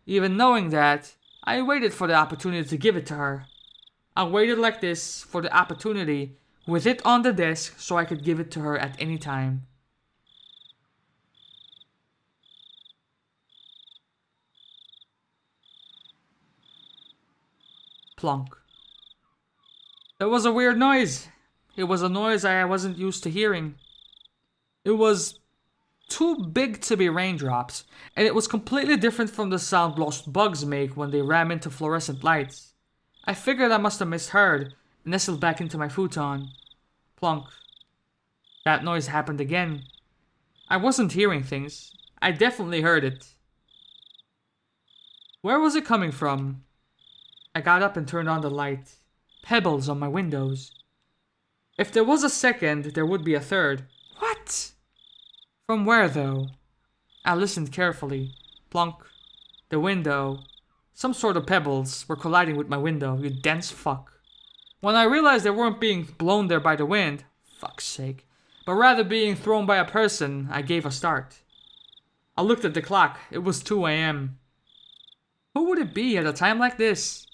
Even knowing that, I waited for the opportunity to give it to her. I waited like this for the opportunity with it on the desk so I could give it to her at any time. Plunk. There was a weird noise. It was a noise I wasn't used to hearing. It was too big to be raindrops, and it was completely different from the sound lost bugs make when they ram into fluorescent lights. I figured I must have misheard, and nestled back into my futon. Plunk. That noise happened again. I wasn't hearing things. I definitely heard it. Where was it coming from? I got up and turned on the light. Pebbles on my windows. If there was a second, there would be a third. What? From where, though? I listened carefully. Plunk. The window. Some sort of pebbles were colliding with my window, you dense fuck. When I realized they weren't being blown there by the wind, fuck's sake, but rather being thrown by a person, I gave a start. I looked at the clock. It was 2 a.m. Who would it be at a time like this?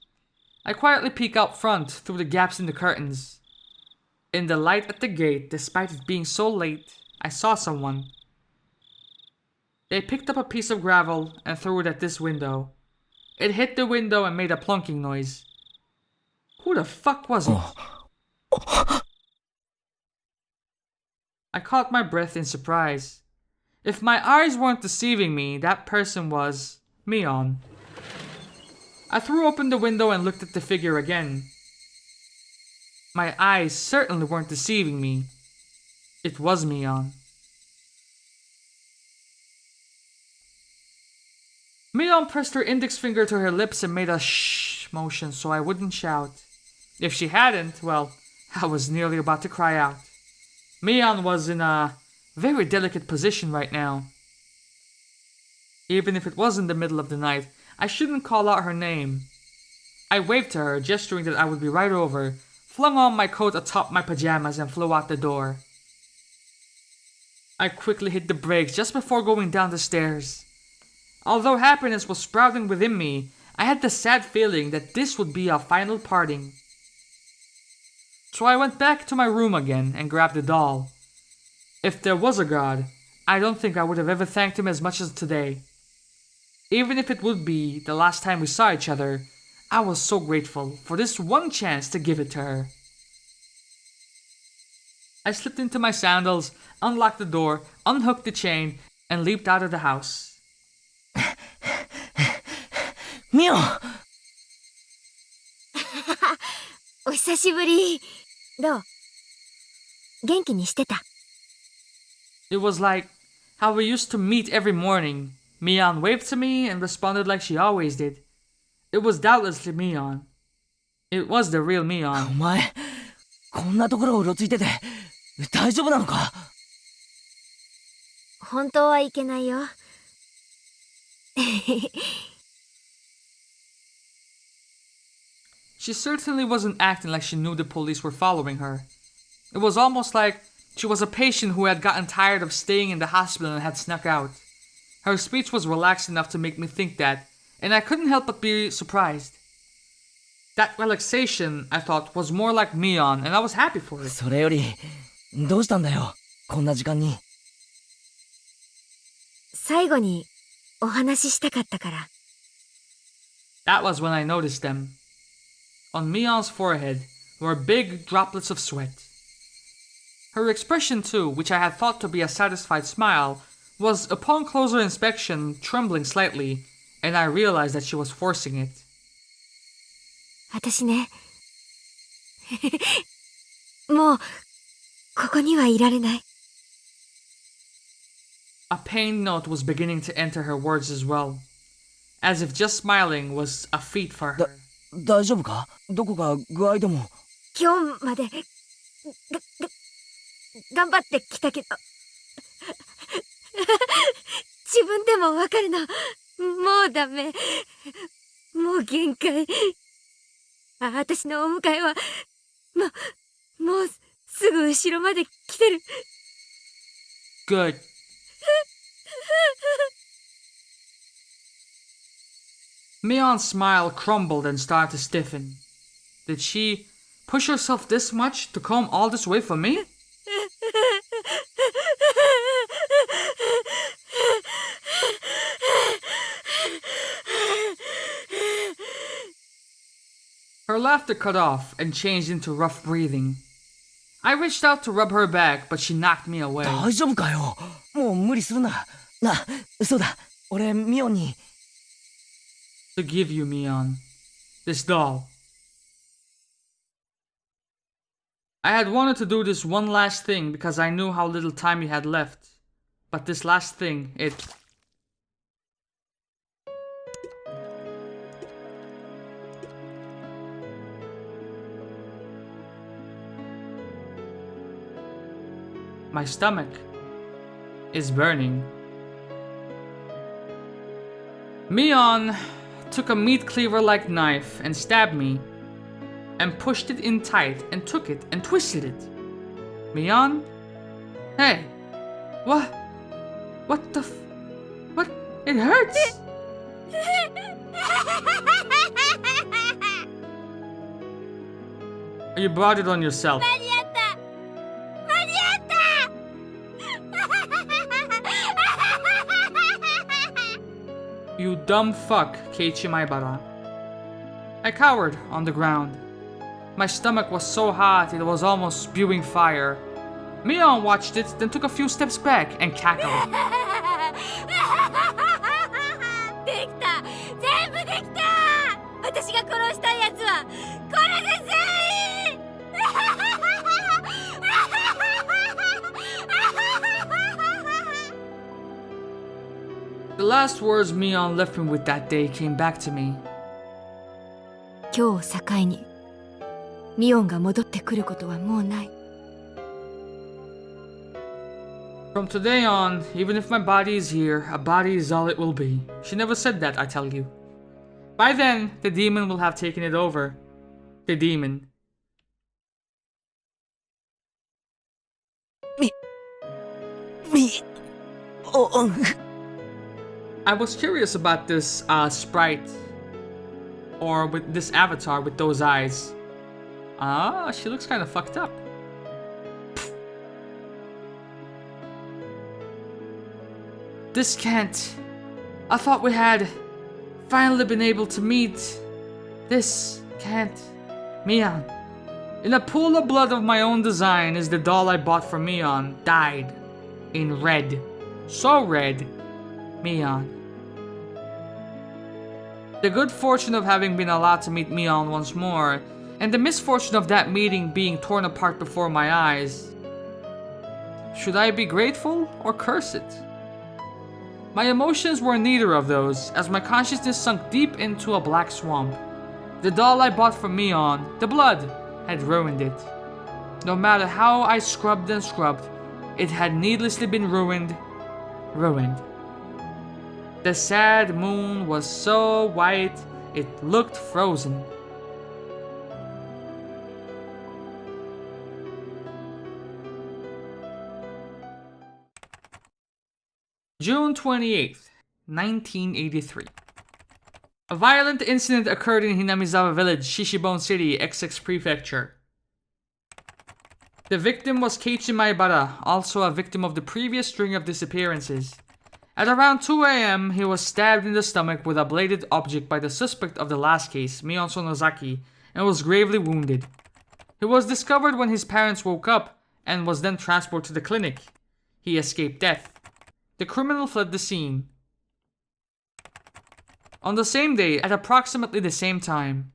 I quietly peek out front through the gaps in the curtains. In the light at the gate, despite it being so late, I saw someone. They picked up a piece of gravel and threw it at this window. It hit the window and made a plunking noise. Who the fuck was it? I caught my breath in surprise. If my eyes weren't deceiving me, that person was Mion. I threw open the window and looked at the figure again. My eyes certainly weren't deceiving me. It was Mion. Mion pressed her index finger to her lips and made a shh motion so I wouldn't shout. If she hadn't, well, I was nearly about to cry out. Mion was in a very delicate position right now. Even if it was in the middle of the night, I shouldn't call out her name. I waved to her, gesturing that I would be right over, flung on my coat atop my pajamas and flew out the door. I quickly hit the brakes just before going down the stairs. Although happiness was sprouting within me, I had the sad feeling that this would be our final parting. So I went back to my room again and grabbed the doll. If there was a God, I don't think I would have ever thanked him as much as today. Even if it would be the last time we saw each other, I was so grateful for this one chance to give it to her. I slipped into my sandals, unlocked the door, unhooked the chain, and leaped out of the house. ミオお久しぶり。どう？元気にしてた？ It was like how we used to meet every morning. Mion waved to me and responded like she always did. It was doubtlessly Mion. It was the real お Mion. 前こんなところをうろついてて大丈夫なのか本当はいけないよ。She certainly wasn't acting like she knew the police were following her. It was almost like she was a patient who had gotten tired of staying in the hospital and had snuck out. Her speech was relaxed enough to make me think that, and I couldn't help but be surprised. That relaxation, I thought, was more like Mion, and I was happy for it. それよりどうしたんだよこんな時間に最後にお話ししたかったから。That was when I noticed them. On Mion's forehead were big droplets of sweat. Her expression too, which I had thought to be a satisfied smile, was upon closer inspection trembling slightly, and I realized that she was forcing it. 私ね。もう、ここにはいられない。A pained note was beginning to enter her words as well, as if just smiling was a feat for her. 大丈夫かどこか具合でも今日まで、頑張ってきたけど、自分でもわかるの。もうダメ。もう限界。私のお迎えは、もうすぐ後ろまで来てる。Good. Mion's smile crumbled and started to stiffen. Did she push herself this much to come all this way for me? Her laughter cut off and changed into rough breathing. I reached out to rub her back, but she knocked me away. 大丈夫かよ。もう無理するな。そうだ。俺、ミオンに。To give you, Mion, this doll. I had wanted to do this one last thing because I knew how little time you had left. But this last thing, my stomach is burning. Mion took a meat cleaver-like knife and stabbed me, and pushed it in tight and took it and twisted it. Mion? Hey! What? What the what? It hurts! You brought it on yourself. You dumb fuck, Keiichi Maibara. I cowered on the ground. My stomach was so hot it was almost spewing fire. Mion watched it, then took a few steps back and cackled. できた全部できた私が殺したいやつはこれで全員 The last words Mion left me with that day came back to me. 今日を境にミオンが戻ってくることはもうない。 From today on, even if my body is here, a body is all it will be. She never said that, I tell you. By then, the demon will have taken it over. The demon. I was curious about this sprite. Or with this avatar with those eyes. Ah, she looks kind of fucked up. This can't. I thought we had finally been able to meet. This can't. Mion. In a pool of blood of my own design is the doll I bought for Mion. Died. In red. So red. Mion. The good fortune of having been allowed to meet Mion once more, and the misfortune of that meeting being torn apart before my eyes. Should I be grateful or curse it? My emotions were neither of those, as my consciousness sunk deep into a black swamp. The doll I bought for Mion, the blood, had ruined it. No matter how I scrubbed and scrubbed, it had needlessly been ruined. The sad moon was so white, it looked frozen. June 28th, 1983. A violent incident occurred in Hinamizawa village, Shishibone City, XX Prefecture. The victim was Keiichi Maibara, also a victim of the previous string of disappearances. At around 2 a.m., he was stabbed in the stomach with a bladed object by the suspect of the last case, Mion Sonozaki, and was gravely wounded. He was discovered when his parents woke up and was then transported to the clinic. He escaped death. The criminal fled the scene. On the same day, at approximately the same time,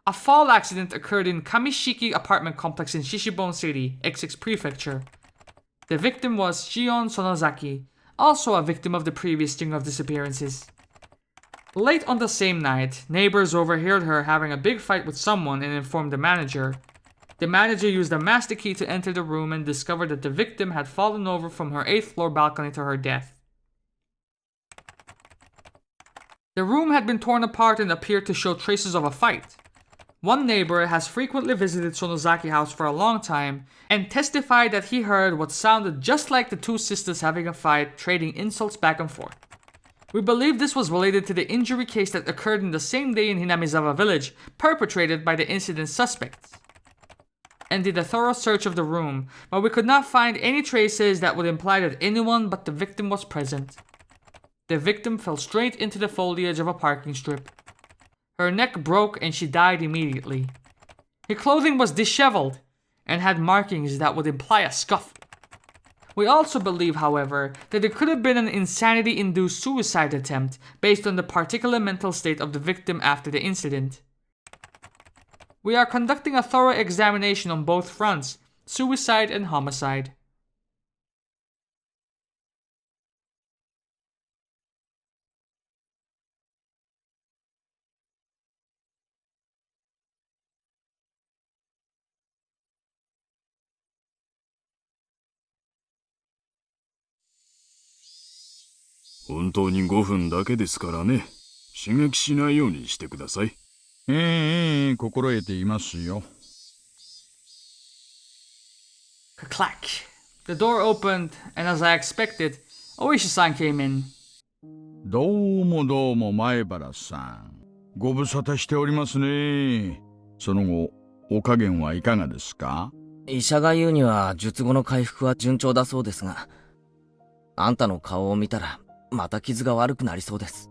a fall accident occurred in Kamishiki apartment complex in Shishibone City, XX Prefecture. The victim was Shion Sonozaki, also a victim of the previous string of disappearances. Late on the same night, neighbors overheard her having a big fight with someone and informed the manager. The manager used a master key to enter the room and discovered that the victim had fallen over from her 8th floor balcony to her death. The room had been torn apart and appeared to show traces of a fight. One neighbor has frequently visited Sonozaki house for a long time and testified that he heard what sounded just like the two sisters having a fight, trading insults back and forth. We believe this was related to the injury case that occurred in the same day in Hinamizawa village, perpetrated by the incident suspects, and did a thorough search of the room, but we could not find any traces that would imply that anyone but the victim was present. The victim fell straight into the foliage of a parking strip. Her neck broke and she died immediately. Her clothing was disheveled and had markings that would imply a scuffle. We also believe, however, that it could have been an insanity-induced suicide attempt based on the particular mental state of the victim after the incident. We are conducting a thorough examination on both fronts, suicide and homicide.本当に5分だけですからね。刺激しないようにしてください。心得ていますよ。Clack. The door opened, and as I expected, Oishi-san came in. どうも前原さん。ご無沙汰しておりますね。その後、お加減はいかがですか？医者が言うには術後の回復は順調だそうですが、あんたの顔を見たらまた傷が悪くなりそうです。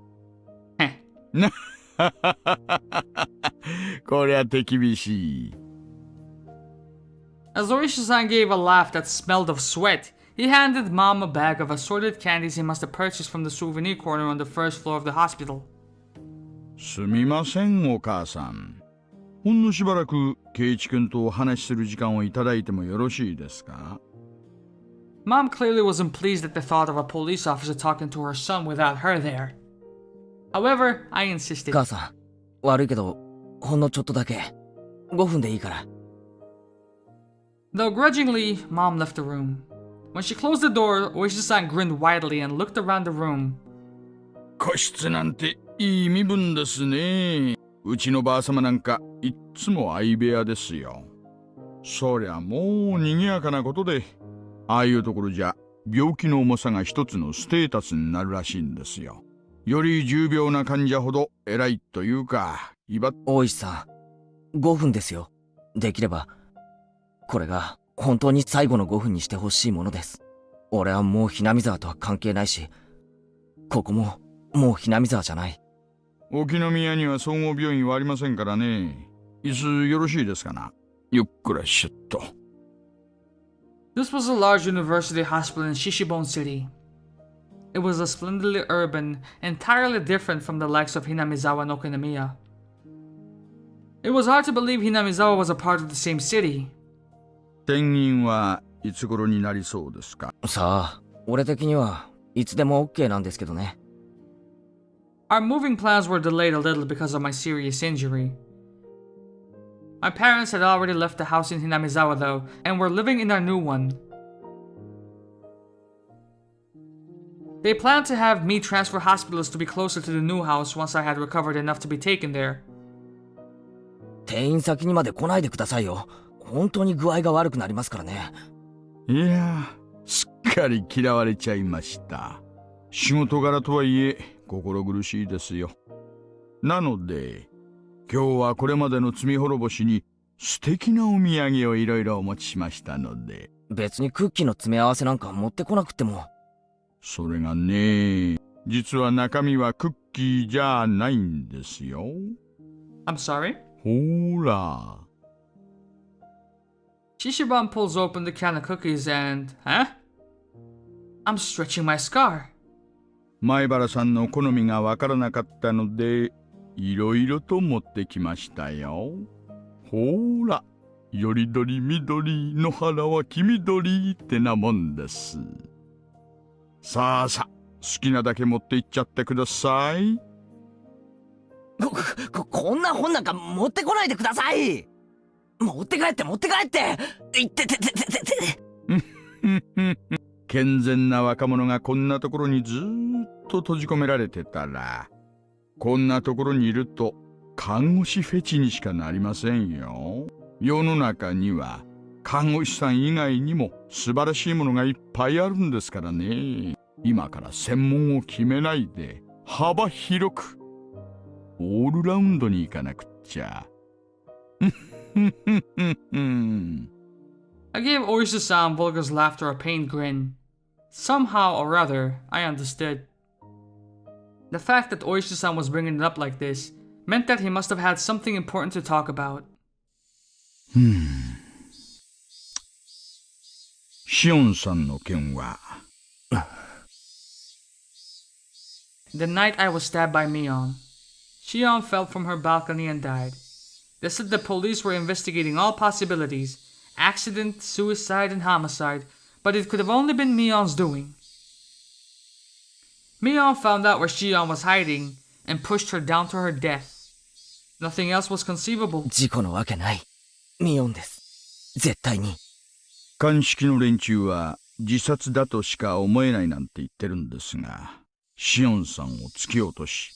こりゃ手厳しい。As Oishi-san gave a laugh that smelled of sweat, he handed Mom a bag of assorted candies he must have purchased from the souvenir corner on the first floor of the hospital. すみません、お母さん。ほんのしばらく圭一君とお話しする時間をいただいてもよろしいですか？ Mom clearly wasn't pleased at the thought of a police officer talking to her son without her there. However, I insisted. 母さん、悪いけど、ほんのちょっとだけ。5分でいいから。Though grudgingly, Mom left the room. When she closed the door, Oishi-san grinned widely and looked around the room. 個室なんていい身分ですね。うちのばあさまなんかいっつも相部屋ですよ。そりゃもう賑やかなことで、ああいうところじゃ病気の重さが一つのステータスになるらしいんですよ。より重病な患者ほど偉いというか、大石さん、5分ですよ。できれば、これが本当に最後の5分にしてほしいものです。俺はもうひなみざわとは関係ないし、ここももうひなみざわじゃない。沖宮には総合病院はありませんからね。椅子よろしいですかな。ゆっくらしゅっと。This was a large university hospital in Shishibon City. It was a splendidly urban, entirely different from the likes of Hinamizawa and Okinomiya. It was hard to believe Hinamizawa was a part of the same city. 転院はいつ頃になりそうですか？さあ、俺的にはいつでも OK なんですけどね。Our moving plans were delayed a little because of my serious injury. My parents had already left the house in Hinamizawa though, and were living in our new one. They planned to have me transfer hospitals to be closer to the new house once I had recovered enough to be taken there. 転院先にまで来ないでくださいよ。本当に具合が悪くなりますからね。いや、すっかり嫌われちゃいました。仕事柄とはいえ心苦しいですよ。なので今日はこれまでの罪滅ぼしに素敵なお土産をいろいろお持ちしましたので。別にクッキーの詰め合わせなんか持ってこなくても。それがね、実は中身はクッキーじゃないんですよ。I'm sorry? ほら。Shishiban pulls open the can of cookies and... Huh? I'm stretching my scar. 前原さんの好みがわからなかったので、いろいろと持ってきましたよ。ほら、よりどりみどり、野原は黄緑ってなもんです。さあさ、好きなだけ持っていっちゃってください。こんな本なんか持ってこないでください。持って帰っていってて。健全な若者がこんなところにずーっと閉じ込められてたら、こんなところにいると看護師フェチにしかなりませんよ。世の中には看護師さん以外にも素晴らしいものがいっぱいあるんですからね。今から専門を決めないで幅広くオールラウンドに行かなくっちゃ。I gave Oyster-san Volga's laughter a pained grin. Somehow or other, I understood. The fact that Oyster-san was bringing it up like this meant that he must have had something important to talk about. シオンさんの件は。The night I was stabbed by Mion, Shion fell from her balcony and died. They said the police were investigating all possibilities, accident, suicide, and homicide, but it could have only been Mion's doing. Mion found out where Shion was hiding and pushed her down to her death. Nothing else was conceivable. 事故のわけない。ミオンです。絶対に。鑑識の連中は自殺だとしか思えないなんて言ってるんですが、シオンさんを突き落とし、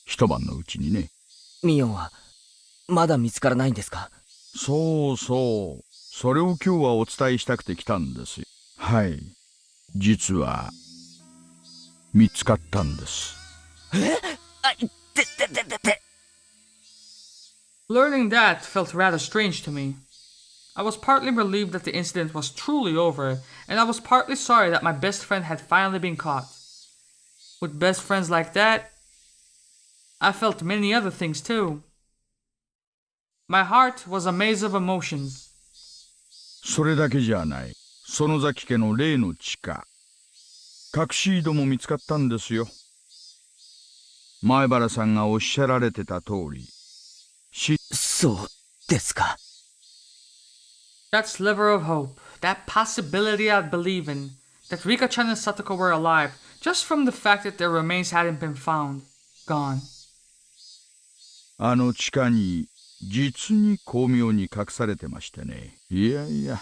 一晩のうちにね。ミオンはまだ見つからないんですか？そうそう。それを今日はお伝えしたくて来たんですよ。はい。実は、見つかったんです。Learning that felt rather strange to me. I was partly relieved that the incident was truly over, and I was partly sorry that my best friend had finally been caught. With best friends like that, I felt many other things too. My heart was a maze of emotions. それだけじゃない。園崎家の例の地下。隠し井戸も見つかったんですよ。前原さんがおっしゃられてた通り。そうですか。That sliver of hope, that possibility I'd believe in, that Rika-chan and Satoko were alive, just from the fact that their remains hadn't been found, gone. あの地下に実に巧妙に隠されてましてね。いやいや、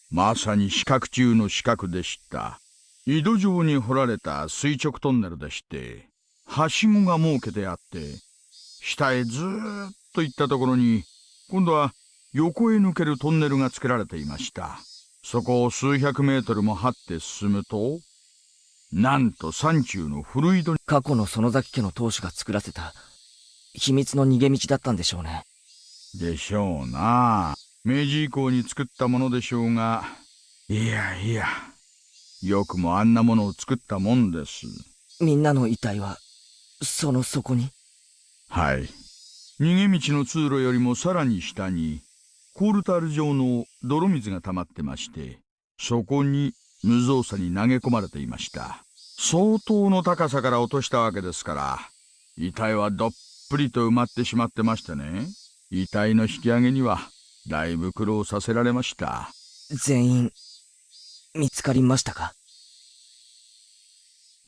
まさに死角中の死角でした。井戸状に掘られた垂直トンネルでして、はしごが設けてあって、下へずーっと行ったところに、今度は横へ抜けるトンネルが作られていました。そこを数百メートルも張って進むと、なんと山中の古い井戸に。過去の園崎家の当主が作らせた秘密の逃げ道だったんでしょうね。でしょうな。明治以降に作ったものでしょうが、いやいや、よくもあんなものを作ったもんです。みんなの遺体はその底に。はい。逃げ道の通路よりもさらに下に、コールタール状の泥水が溜まってまして、そこに無造作に投げ込まれていました。相当の高さから落としたわけですから、遺体はどっぷりと埋まってしまってましてね。遺体の引き上げにはだいぶ苦労させられました。全員見つかりましたか？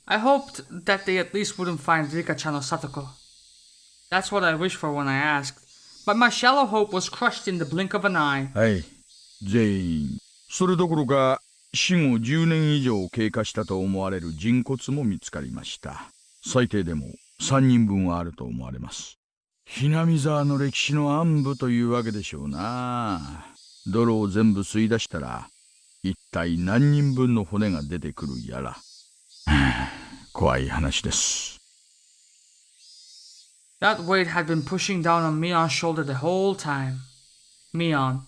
I hoped that they at least wouldn't find Rika-chan or Satoko. That's what I wished for when I asked, but my shallow hope was crushed in the blink of an eye. はい、全員。それどころか死後10年以上経過したと思われる人骨も見つかりました。最低でも3人分はあると思われます。Hinamizawaの歴史の暗部というわけでしょうな。泥を全部吸い出したら、一体何人分の骨が出てくるやら。怖い話です。That weight had been pushing down on Mion's shoulder the whole time. Mion.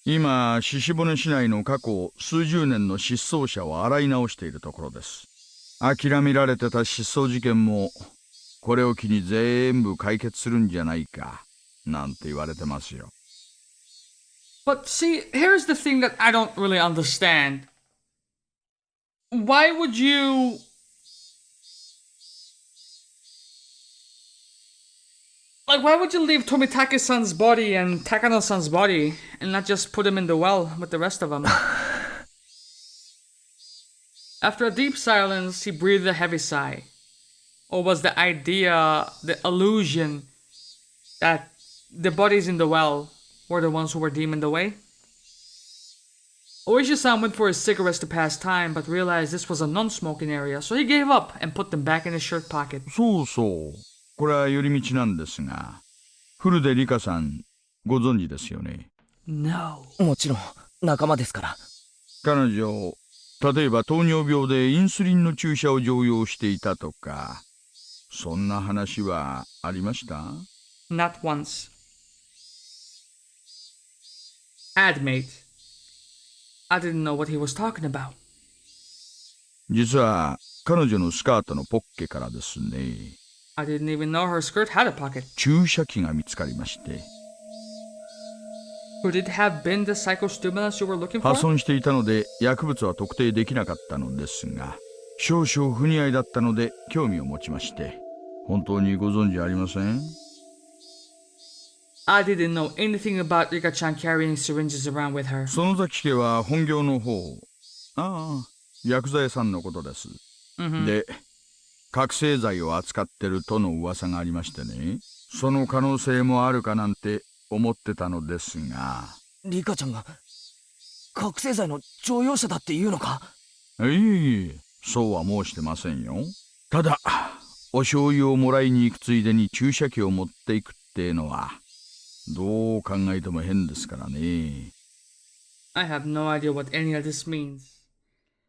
今、鹿骨市内の過去数十年の失踪者を洗い直しているところです。諦められてた失踪事件も、これを機に全部解決するんじゃないか、なんて言われてますよ。But see, here's the thing that I don't really understand. Why would you... why would you leave Tomitake-san's body and Takano-san's body and not just put him in the well with the rest of them? After a deep silence, he breathed a heavy sigh. Or was the idea, the illusion, that the bodies in the well were the ones who were deemed in the way? Oishi-san went for his cigarettes to pass time, but realized this was a non-smoking area, so he gave up and put them back in his shirt pocket. そうそう。これは寄り道なんですが、古出里香さん、ご存知ですよね。No. もちろん仲間ですから。彼女、例えば糖尿病でインスリンの注射を常用していたとか、そんな話はありました？ Not once. Admate. I didn't know what he was talking about. 実は彼女のスカートのポッケからですね、I didn't even know her skirt had a pocket. 注射器が見つかりまして、Could it have been the psychostimulant you were looking 破 for? 損していたので薬物は特定できなかったのですが、少々不似合いだったので興味を持ちまして。本当にご存知ありません？ I didn't know anything about Rika-chan carrying syringes around with her. 園崎家は本業の方、薬剤屋さんのことです。で、覚醒剤を扱ってるとの噂がありましてね、その可能性もあるかなんて思ってたのですが。リカちゃんが覚醒剤の常用者だっていうのか？いえいえ、そうは申してませんよ。ただ、お醤油をもらいに行くついでに注射器を持っていくってのは、どう考えても変ですからね。I have no idea what any of this means.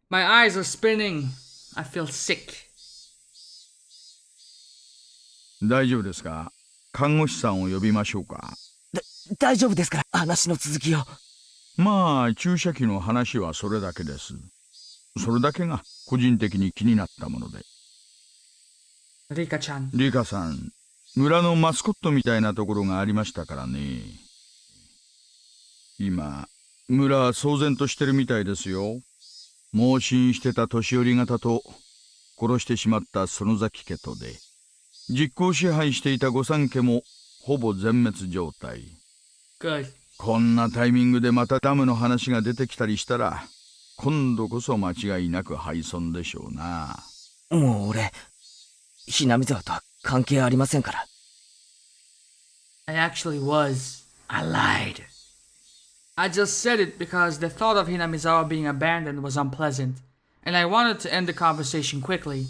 My eyes are spinning. I feel sick. 大丈夫ですか？看護師さんを呼びましょうか？大丈夫ですから、話の続きを。まあ、注射器の話はそれだけです。それだけが個人的に気になったもので。Rika-chan. リカさん、村のマスコットみたいなところがありましたからね。今、村は騒然としてるみたいですよ。盲信してた年寄り方と、殺してしまった園崎家とで、実効支配していた御三家もほぼ全滅状態。Good. こんなタイミングでまたダムの話が出てきたりしたら、今度こそ間違いなく敗損でしょうな。もう俺、Hinamizawaとは関係ありませんから。I actually was. I lied. I just said it because the thought of Hinamizawa being abandoned was unpleasant, and I wanted to end the conversation quickly.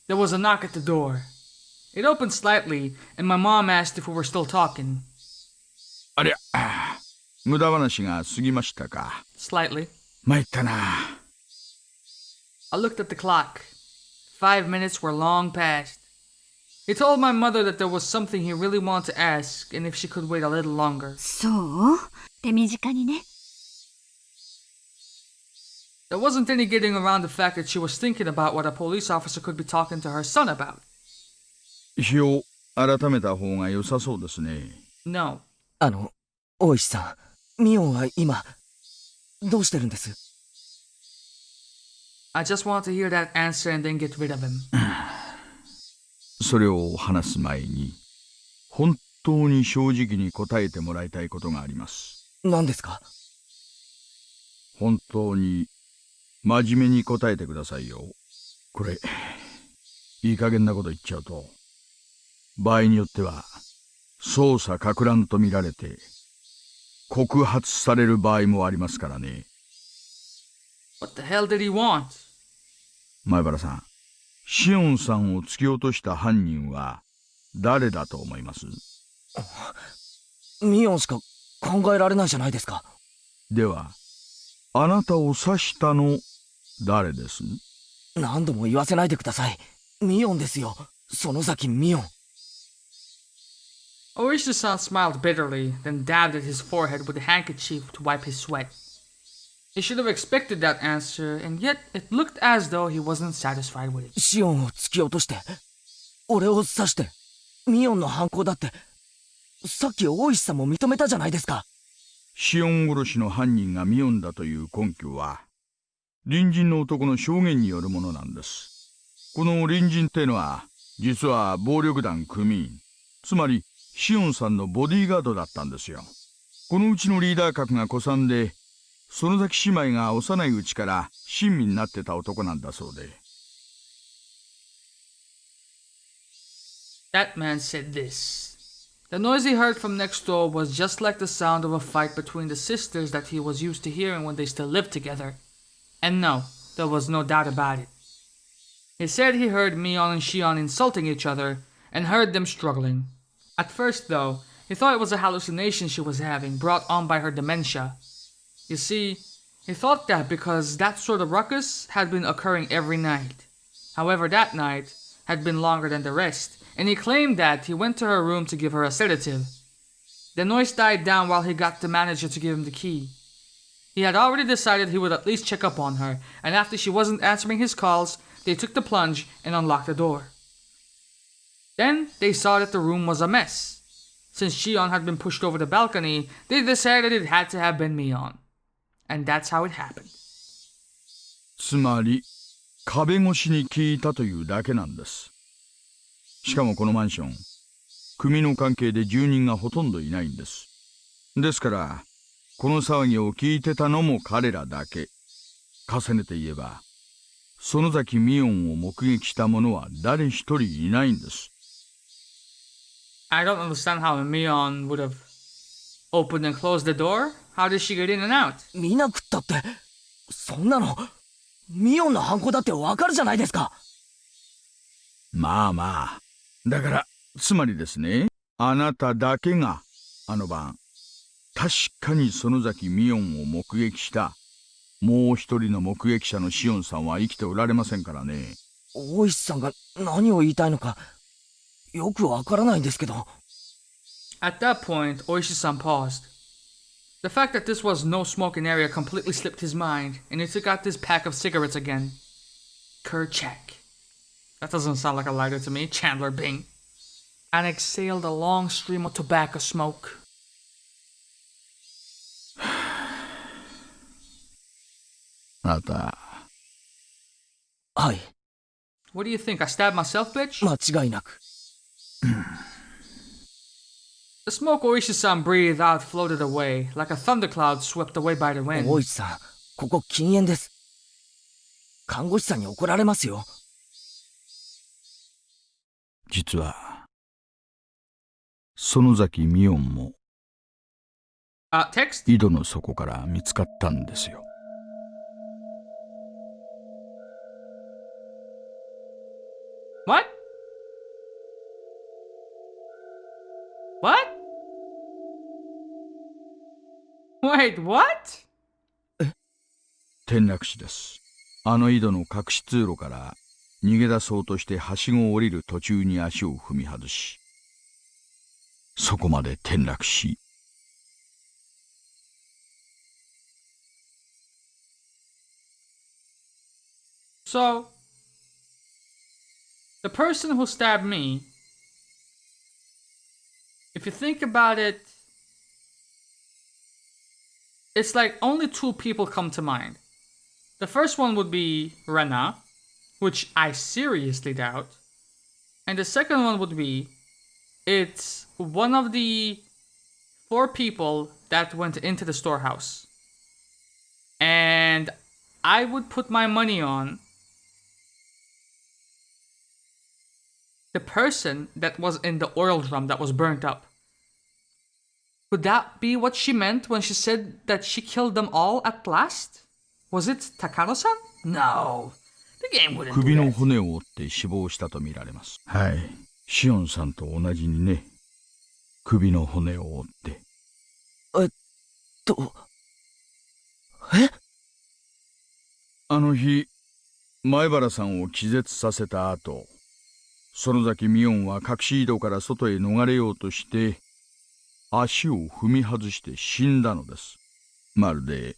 There was a knock at the door. It opened slightly, and my mom asked if we were still talking. ありゃ、無駄話が過ぎましたか。Slightly. 参ったな。I looked at the clock. 5 minutes were long past. He told my mother that there was something he really wanted to ask, and if she could wait a little longer. そう手短にね。There wasn't any getting around the fact that she was thinking about what a police officer could be talking to her son about. 日を改めた方が良さそうですね。No. 大石さん、ミオンは今、どうしてるんです？ I just want to hear that answer and then get rid of him. それを話す前に、本当に正直に答えてもらいたいことがあります。何ですか？本当に真面目に答えてくださいよ。これ、いい加減なこと言っちゃうと、場合によっては、捜査撹乱と見られて、告発される場合もありますからね。What the hell did he want? 前原さん、シオンさんを突き落とした犯人は誰だと思います？ミオンしか考えられないじゃないですか。では、あなたを刺したの誰です？何度も言わせないでください。ミオンですよ。園崎ミオン。Orisha-san smiled bitterly, then dabbed at his forehead with a handkerchief to wipe his sweat. He should have expected that answer, and yet it looked as though he wasn't satisfied with it. シオンを突き落として、俺を刺して、ミオンの犯行だって、さっき大石さんも認めたじゃないですか。シオン殺しの犯人がミオンだという根拠は、隣人の男の証言によるものなんです。この隣人ってのは、実は暴力団組員、つまりシオンさんのボディーガードだったんですよ。このうちのリーダー格が古参で、園崎姉妹が幼いうちから親身になってた男なんだそうで。That man said this. The noise he heard from next door was just like the sound of a fight between the sisters that he was used to hearing when they still lived together. And no, there was no doubt about it. He said he heard Mion and Shion insulting each other, and heard them struggling. At first, though, he thought it was a hallucination she was having, brought on by her dementia. You see, He thought that because that sort of ruckus had been occurring every night. However, that night had been longer than the rest, and he claimed that he went to her room to give her a sedative. The noise died down while he got the manager to give him the key. He had already decided he would at least check up on her, and after she wasn't answering his calls, they took the plunge and unlocked the door. Then they saw that the room was a mess. Since Shion had been pushed over the balcony, they decided it had to have been Mion. And that's how it happened. つまり壁越しに聞いたというだけなんです。しかもこのマンション、組の関係で住人がほとんどいないんです。ですからこの騒ぎを聞いてたのも彼らだけ。重ねて言えば園崎ミオンを目撃した者は誰一人いないんです。I don't understand how Mion would have opened and closed the door. How did she get in and out? 見なくったって、そんなのミオンの犯行だってわかるじゃないですか。まあまあ、だからつまりですね、あなただけがあの晩確かに園崎ミオンを目撃したもう一人の目撃者のシオンさんは生きておられませんからね。大石さんが何を言いたいのかよくわからないんですけど。 At that point, Oishi-san paused. The fact that this was no smoking area completely slipped his mind, and he took out this pack of cigarettes again. Kerchak. That doesn't sound like a lighter to me, Chandler Bing. And exhaled a long stream of tobacco smoke. あなた。はい。 What do you think? I stabbed myself, bitch? 間違いなく。The smoke Oishi-san breathed out floated away, like a thundercloud swept away by the wind. 大石さん、ここ禁煙です。看護師さんに怒られますよ。実は園崎ミオンもtext? 井戸の底から見つかったんですよ。What? What? Wait, what? 転落死です。あの井戸の隠し通路から逃げ出そうとしてはしごを降りる途中に足を踏み外し、そこまで転落し、So, the person who stabbed me, if you think about it, it's like only two people come to mind. The first one would be Rena, which I seriously doubt. And the second one would be, it's one of the 4 people that went into the storehouse. And I would put my money on the person that was in the oil drum that was burnt up. Could that be what she meant when she said that she killed them all at last? Was it Takano-san? No. The game wouldn't 首 do の that. 骨を折って死亡したとみられます。はい。シオンさんと同じにね。首の骨を折って。あの日、前原さんを気絶させた後、園崎ミオンは隠し井戸から外へ逃れようとして、足を踏み外して死んだのです。まるで、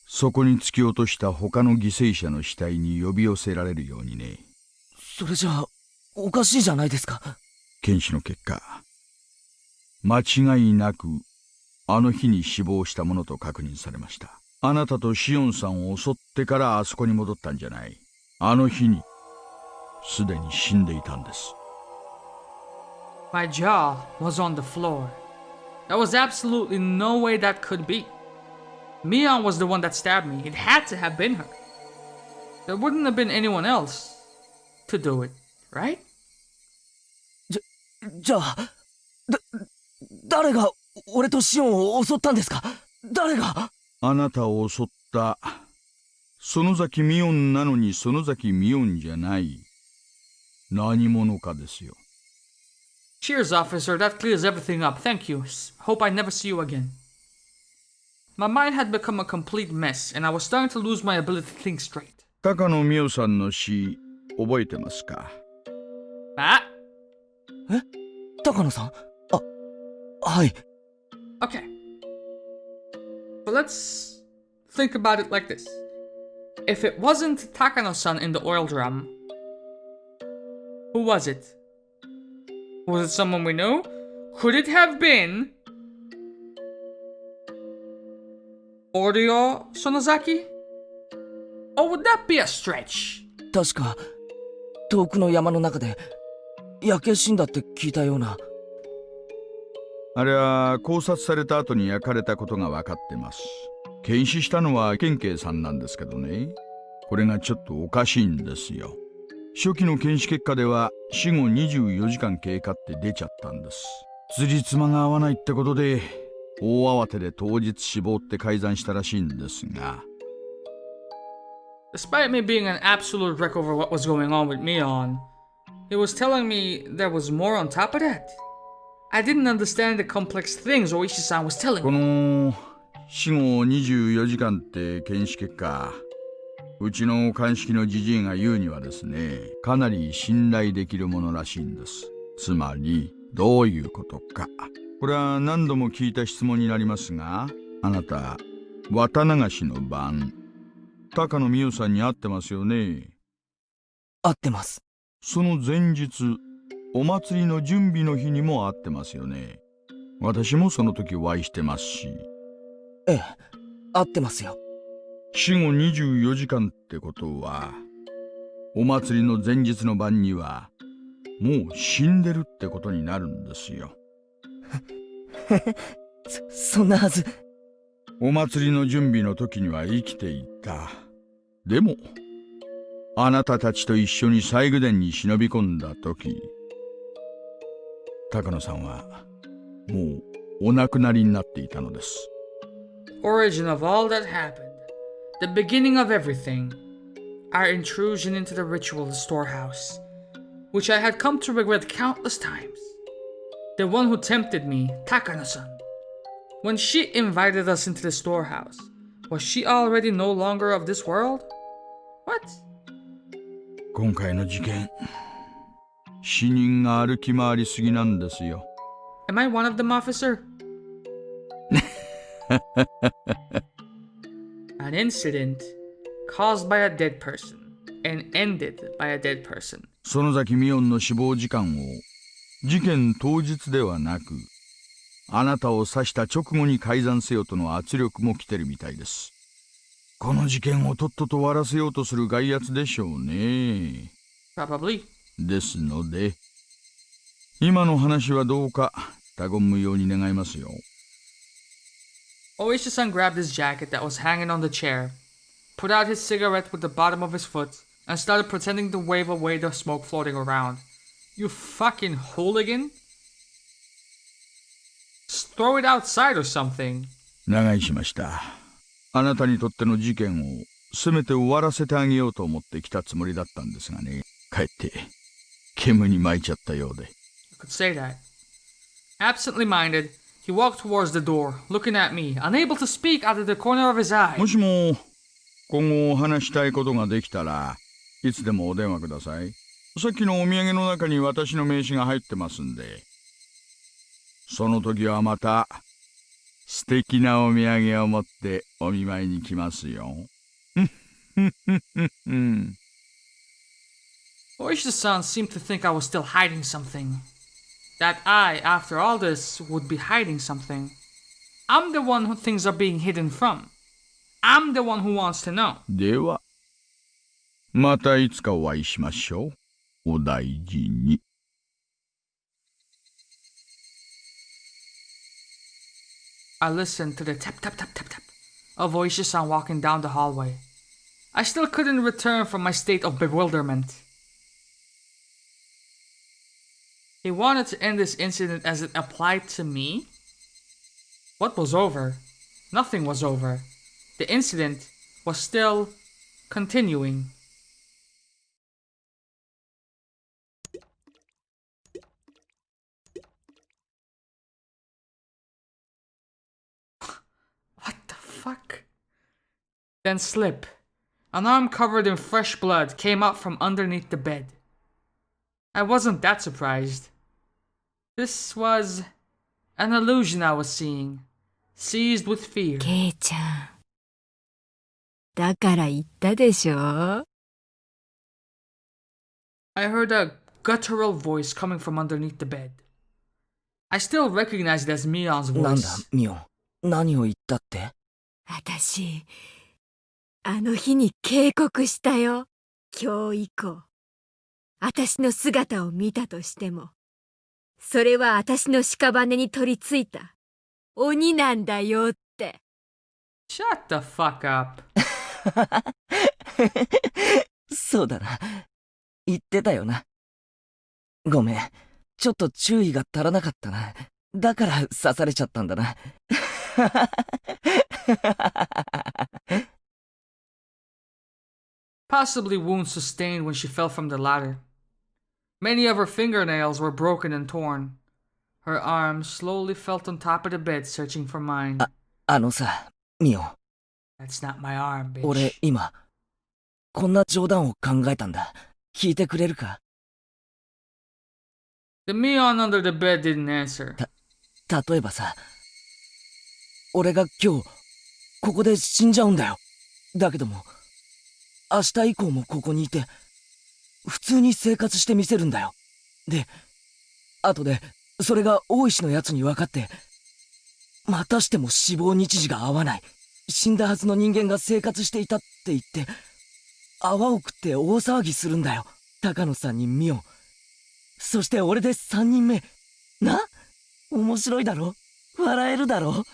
そこに突き落とした他の犠牲者の死体に呼び寄せられるようにね。それじゃあおかしいじゃないですか。検視の結果、間違いなくあの日に死亡したものと確認されました。あなたとシオンさんを襲ってからあそこに戻ったんじゃない。あの日にすでに死んでいたんです。My jaw was on the floor. There was absolutely no way that could be. Mion was the one that stabbed me. It had to have been her. There wouldn't have been anyone else to do it, right? じゃあ誰が俺とシオンを襲ったんですか。誰が。あなたを襲った園崎ミオンなのに園崎ミオンじゃない何者かですよ。Cheers, officer. That clears everything up. Thank you. Hope I never see you again. My mind had become a complete mess, and I was starting to lose my ability to think straight. 高野美代さんの詩、覚えてますか？Ah? 高野さん？はい。Okay. So let's think about it like this. If it wasn't Takano-san in the oil drum, who was it? Was it someone we know? Could it have been Oryo Sonozaki? Or would that be a stretch? 確か、遠くの山の中で、焼け死んだって聞いたような。あれは考察された後に焼かれたことが分かってます。検視したのは県警さんなんですけどね。これがちょっとおかしいんですよ。初期の検視結果では死後24時間経過って出ちゃったんです。辻褄が合わないってことで大慌てで当日死亡って改ざんしたらしいんですが。Despite me being an absolute wreck over what was going on with Mion, he was telling me there was more on top of that. I didn't understand the complex things Oishi-san was telling こ me. の死後24時間って検視結果、うちの鑑識のじじいが言うにはですね、かなり信頼できるものらしいんです。つまりどういうことか。これは何度も聞いた質問になりますが、あなた綿流しの晩高野美代さんに会ってますよね。合ってます。その前日、お祭りの準備の日にも会ってますよね。私もその時お会いしてますし。ええ、合ってますよ。死後24時間ってことは、お祭りの前日の晩にはもう死んでるってことになるんですよ。そんなはず。お祭りの準備の時には生きていた。でもあなたたちと一緒に西宮殿に忍び込んだ時、高野さんはもうお亡くなりになっていたのです。Origin of all that happened, the beginning of everything, our intrusion into the ritual storehouse, which I had come to regret countless times. The one who tempted me, Takano-san. When she invited us into the storehouse, was she already no longer of this world? What? 今回の事件、死人が歩き回りすぎなんですよ。Am I one of them, officer? An incident caused by a dead person and ended by a dead person. 園崎美音の死亡時間を事件当日ではなく、あなたを刺した直後に改ざんせよとの圧力も来てるみたいです。この事件をとっとと終わらせようとする外圧でしょうね。Probably. ですので、今の話はどうか他言無用に願いますよ。Oishi-san grabbed his jacket that was hanging on the chair, put out his cigarette with the bottom of his foot, and started pretending to wave away the smoke floating around. You fucking hooligan? Just throw it outside or something. 長居しました。あなたにとっての事件をせめて終わらせてあげようと思って来たつもりだったんですがね。かえって煙に巻いちゃったようで。You could say that. Absently minded, he walked towards the door, looking at me, unable to speak out of the corner of his eye. もしも今後お話したいことができたらいつでもお電話ください。さっきのお土産の中に私の名刺が入ってますんで、その時はまた素敵なお土産を持ってお見舞いに来ますよ。Oishi-san seemed to think I was still hiding something. That I, after all this, would be hiding something. I'm the one who things are being hidden from. I'm the one who wants to know. では、またいつかお会いしましょう。お大事に。I listened to the tap tap tap tap tap of Oishi-san walking down the hallway. I still couldn't return from my state of bewilderment. He wanted to end this incident as it applied to me? What was over? Nothing was over. The incident was still continuing. What the fuck? Then slip. An arm covered in fresh blood came out from underneath the bed. I wasn't that surprised. This was an illusion I was seeing, seized with fear. ケイちゃん。だから言ったでしょ I heard a guttural voice coming from underneath the bed. I still recognized it as Mion's なんだ voice. ミオン、何を言ったって？私、あの日に警告したよ。今日以降。私の姿を見たとしても、それは私の屍に取り付いた鬼なんだよって。Shut the fuck up. そうだな。言ってたよな。ごめん。ちょっと注意が足らなかったな。だから刺されちゃったんだな。Possibly wounds sustained when she fell from the ladder. Many of her fingernails were broken and torn. Her arms slowly felt on top of the bed searching for mine. あのさ、ミオン。 That's not my arm, bitch. 俺今、こんな冗談を考えたんだ。聞いてくれるか？ The Mion under the bed didn't answer. 例えばさ、俺が今日、ここで死んじゃうんだよ。だけども、明日以降もここにいて、普通に生活してみせるんだよ。で、後で、それが大石のやつに分かって、またしても死亡日時が合わない。死んだはずの人間が生活していたって言って、泡を食って大騒ぎするんだよ。高野さんにミオン。そして俺で3人目。な？面白いだろ？笑えるだろ？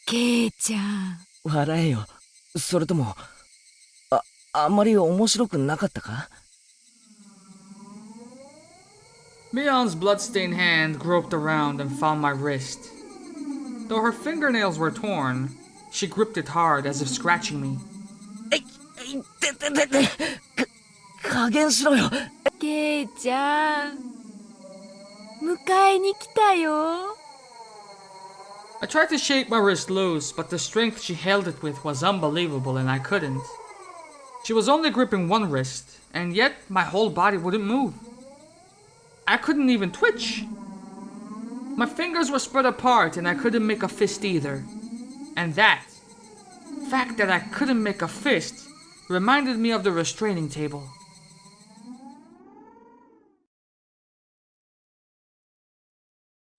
ケイちゃん。笑えよ。それとも、あんまり面白くなかったか？ Mion's bloodstained hand groped around and found my wrist. Though her fingernails were torn, she gripped it hard as if scratching me. 加減しろよ。ケイちゃん。迎えに来たよ。I tried to shake my wrist loose, but the strength she held it with was unbelievable and I couldn't. She was only gripping one wrist, and yet my whole body wouldn't move. I couldn't even twitch. My fingers were spread apart and I couldn't make a fist either. And that fact that I couldn't make a fist reminded me of the restraining table.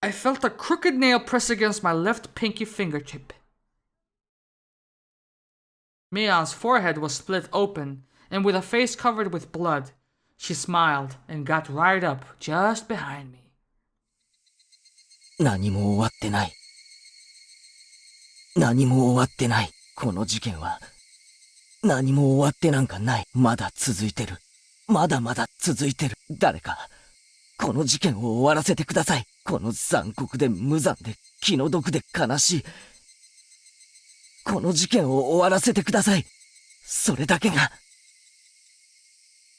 I felt a crooked nail press against my left pinky fingertip. Mion's forehead was split open, and with a face covered with blood, she smiled and got right up just behind me. 何も終わってない。何も終わってない。この事件は、何も終わってなんかない。まだ続いてる。まだまだ続いてる。誰か、この事件を終わらせてください。この残酷で無残で気の毒で悲しい。この事件を終わらせてください。それだけが、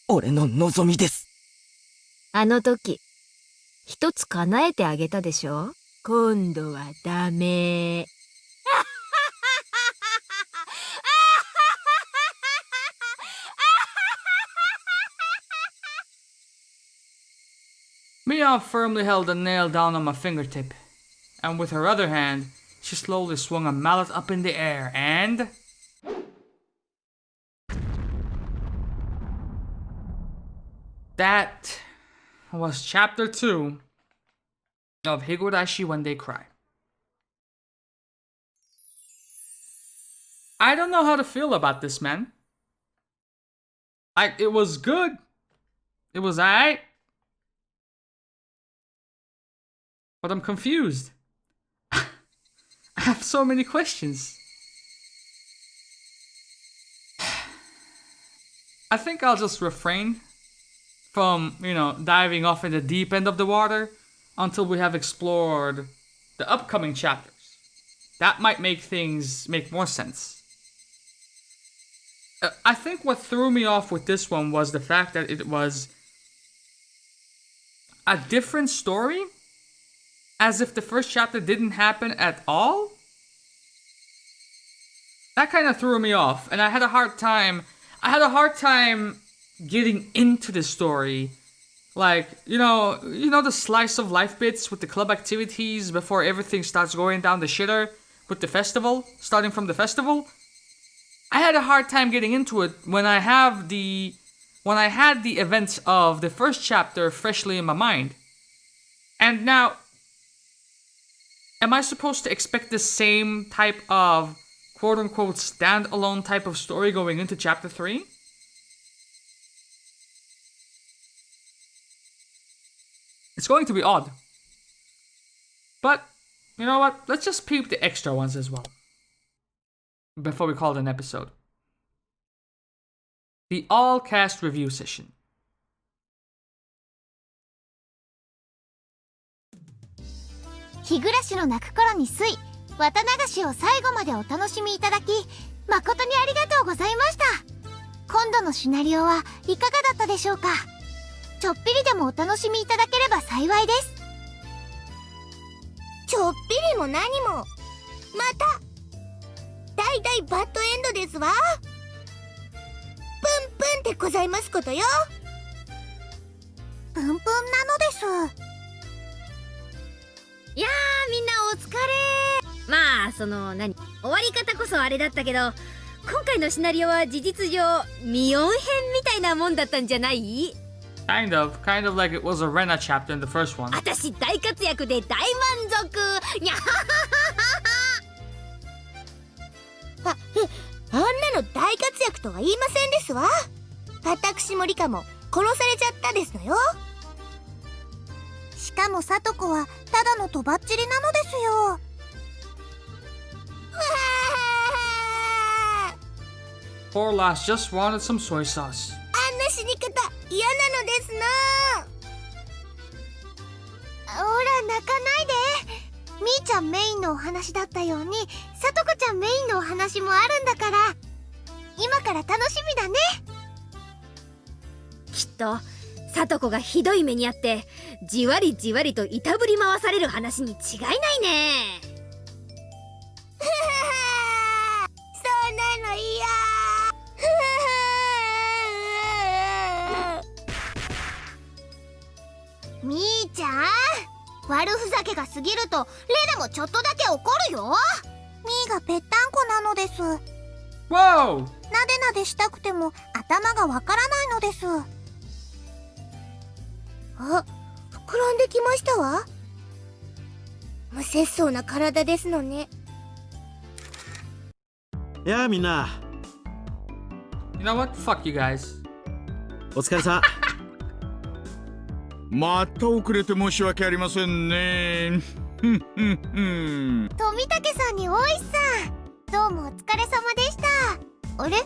俺の望みです。あの時、一つ叶えてあげたでしょ？今度はダメ。Mion firmly held a nail down on my fingertip, and with her other hand, she slowly swung a mallet up in the air and... That was chapter 2 of Higurashi When They Cry. I don't know how to feel about this, man. It was good. It was alright. But I'm confused. I have so many questions. I think I'll just refrain from, diving off in the deep end of the water until we have explored the upcoming chapters. That might make things make more sense. I think what threw me off with this one was the fact that it was a different story, as if the first chapter didn't happen at all. that kind of threw me off, and I had a hard time getting into the story. Like, you know the slice of life bits with the club activities before everything starts going down the shitter with the festival, starting from the festival? I had a hard time getting into it when I had the events of the first chapter freshly in my mind. And now, am I supposed to expect the same type of quote-unquote standalone type of story going into chapter 3? It's going to be odd. But, you know what? Let's just peep the extra ones as well. Before we call it an episode. The all-cast review session. Higurashiの泣く頃に水、綿流しを最後までお楽しみいただき、誠にありがとうございました。今度のシナリオはいかがだったでしょうか。ちょっぴりでもお楽しみいただければ幸いです。ちょっぴりも何も、また大大バッドエンドですわ。プンプンでございますことよ。プンプンなのです。いやー、みんなお疲れ。まあ終わり方こそあれだったけど、今回のシナリオは事実上ミオン編みたいなもんだったんじゃない？ Kind of like it was a Rena chapter in the first one. 私大活躍で大満足。にゃはははは。あんなの大活躍とは言いませんですわ。私もリカも殺されちゃったですのよ。しかもサトコはただのとばっちりなのですよ。Poor Lass just wanted some soy sauce. あんな死に方嫌なのですな。ほら泣かないで。みーちゃんメインのお話だったように、さとこちゃんメインのお話もあるんだから、今から楽しみだね。きっとさとこがひどい目にあってじわりじわりといたぶり回される話に違いないね。そうなの嫌。みーちゃん、悪ふざけが過ぎるとレナもちょっとだけ怒るよ。みーがぺったんこなのです。 Whoa! なでなでしたくても頭がわからないのです。あ、膨らんできましたわ。無節操な体ですのね。やあみんな。You know what? Fuck you guys. お疲れさん。また遅れて申し訳ありませんね。富武さんに大石さん、どうもお疲れ様でした。あれ、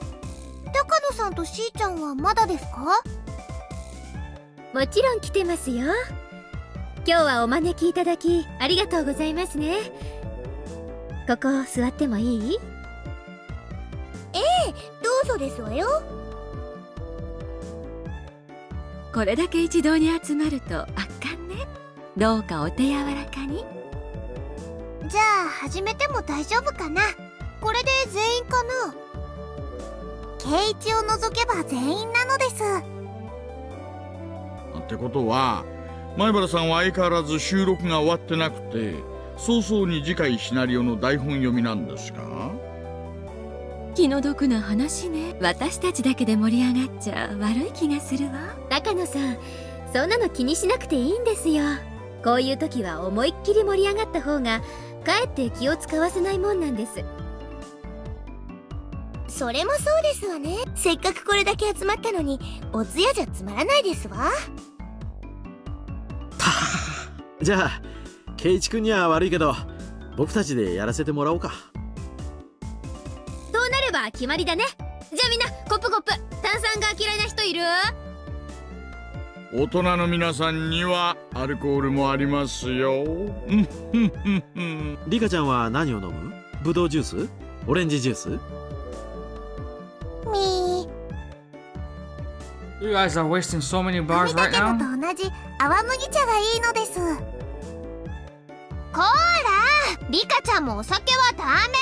高野さんとしーちゃんはまだですか？もちろん来てますよ。今日はお招きいただきありがとうございますね。ここ座ってもいい？ええ、どうぞですわよ。これだけ一堂に集まると圧巻ね。どうかお手柔らかに。じゃあ始めても大丈夫かな。これで全員かな。圭一を除けば全員なのです。ってことは前原さんは相変わらず収録が終わってなくて、早々に次回シナリオの台本読みなんですか？気の毒な話ね。私たちだけで盛り上がっちゃ悪い気がするわ。高野さん、そんなの気にしなくていいんですよ。こういう時は思いっきり盛り上がった方がかえって気を使わせないもんなんです。それもそうですわね。せっかくこれだけ集まったのにお通夜じゃつまらないですわ。じゃあ圭一君には悪いけど僕たちでやらせてもらおうか。そうなれば決まりだね。じゃあみんなコップコップ。炭酸が嫌いな人いる？大人の皆さんにはアルコールもありますよ。リカちゃんは何を飲む？ブドウジュース？オレンジジュース？みー。You guys are wasting so many 飲 bars みた right けの now. と同じ泡麦茶がいいのです。こーら、リカちゃんもお酒はダメ。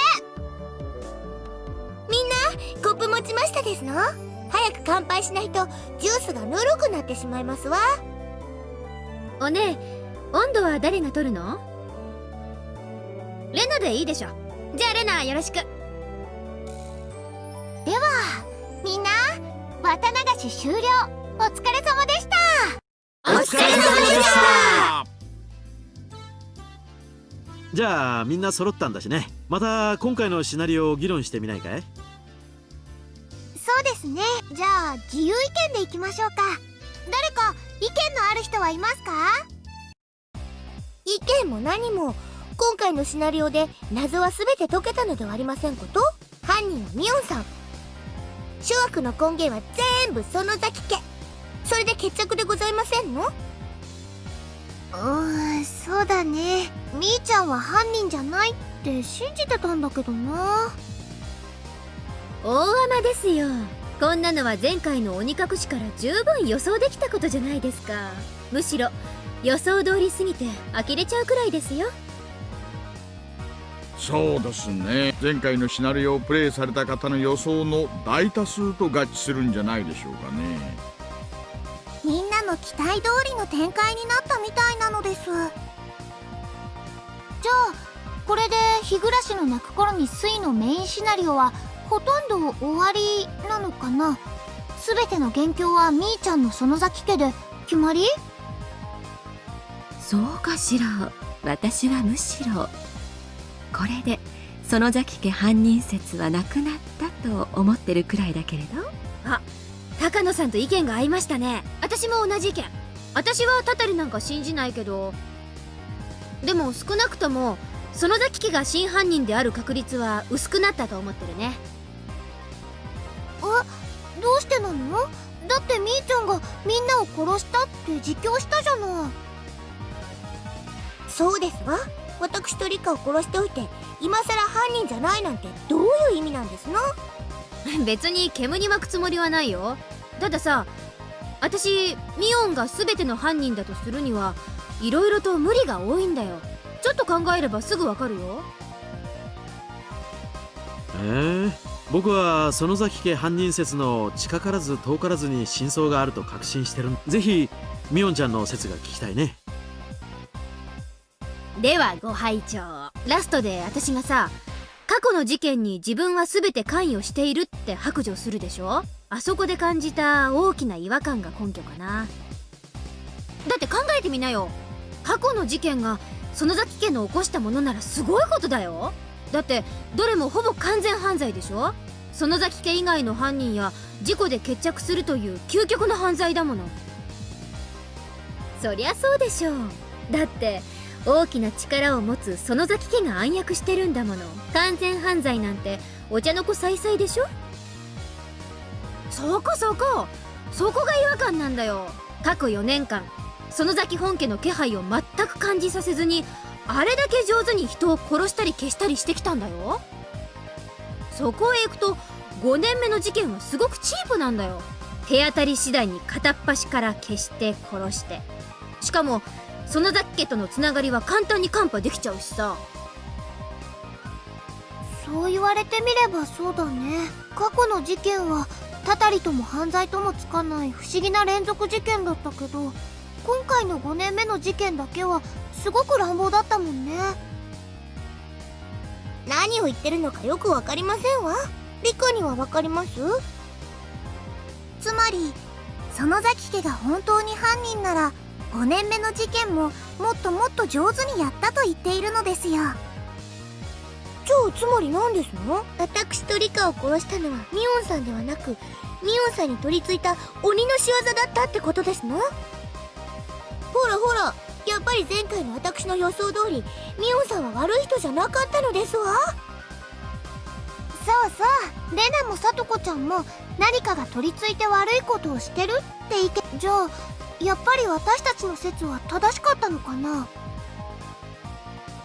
持ちましたですの？早く乾杯しないとジュースがぬるくなってしまいますわ。おねえ、温度は誰が取るの？レナでいいでしょ。じゃあレナよろしく。ではみんな、綿流し終了。お疲れ様でした。お疲れ様でした。じゃあみんな揃ったんだしね、また今回のシナリオを議論してみないかい？そうですね。じゃあ自由意見でいきましょうか。誰か意見のある人はいますか？意見も何も、今回のシナリオで謎は全て解けたのではありませんこと。犯人はミオンさん。諸悪の根源は全部園崎家。それで決着でございませんの？そうだね。みーちゃんは犯人じゃないって信じてたんだけどな。大甘ですよ。こんなのは前回の鬼隠しから十分予想できたことじゃないですか。むしろ予想通りすぎて呆れちゃうくらいですよ。そうですね。前回のシナリオをプレイされた方の予想の大多数と合致するんじゃないでしょうかね。みんなの期待通りの展開になったみたいなのです。じゃあこれで日暮の泣く頃に水のメインシナリオはほとんど終わりなのかな。全ての元凶はみーちゃんの園崎家で決まり？そうかしら。私はむしろこれで園崎家犯人説はなくなったと思ってるくらいだけれど。あ、高野さんと意見が合いましたね。私も同じ意見。私はタタリなんか信じないけど、でも少なくとも園崎家が真犯人である確率は薄くなったと思ってるね。どうしてなの？だってみーちゃんがみんなを殺したって自供したじゃない。そうですわ。私とリカを殺しておいて今さら犯人じゃないなんてどういう意味なんですの？別に煙に巻くつもりはないよ。たださ、私ミオンが全ての犯人だとするにはいろいろと無理が多いんだよ。ちょっと考えればすぐわかるよ。僕は園崎家犯人説の近からず遠からずに真相があると確信してる。ぜひミオンちゃんの説が聞きたいね。ではご拝聴。ラストで私がさ、過去の事件に自分は全て関与しているって白状するでしょ。あそこで感じた大きな違和感が根拠かな。だって考えてみなよ。過去の事件が園崎家の起こしたものならすごいことだよ。だってどれもほぼ完全犯罪でしょ。園崎家以外の犯人や事故で決着するという究極の犯罪だもの。そりゃそうでしょう。だって大きな力を持つ園崎家が暗躍してるんだもの。完全犯罪なんてお茶の子さいさいでしょ。そこが違和感なんだよ。過去4年間園崎本家の気配を全く感じさせずにあれだけ上手に人を殺したり消したりしてきたんだよ。そこへ行くと5年目の事件はすごくチープなんだよ。手当たり次第に片っ端から消して殺して、しかも園崎家とのつながりは簡単に看破できちゃうしさ。そう言われてみればそうだね。過去の事件はたたりとも犯罪ともつかない不思議な連続事件だったけど、今回の5年目の事件だけはすごく乱暴だったもんね。何を言ってるのかよくわかりませんわ。リカにはわかります？つまり園崎家が本当に犯人なら5年目の事件ももっともっと上手にやったと言っているのですよ。じゃあつまり何ですの？私とリカを殺したのはミオンさんではなく、ミオンさんに取り付いた鬼の仕業だったってことですの？ほらほら、やっぱり前回の私の予想通りミオンさんは悪い人じゃなかったのですわ。そうそう、レナもサトコちゃんも何かが取り付いて悪いことをしてるって意見。じゃあやっぱり私たちの説は正しかったのかな？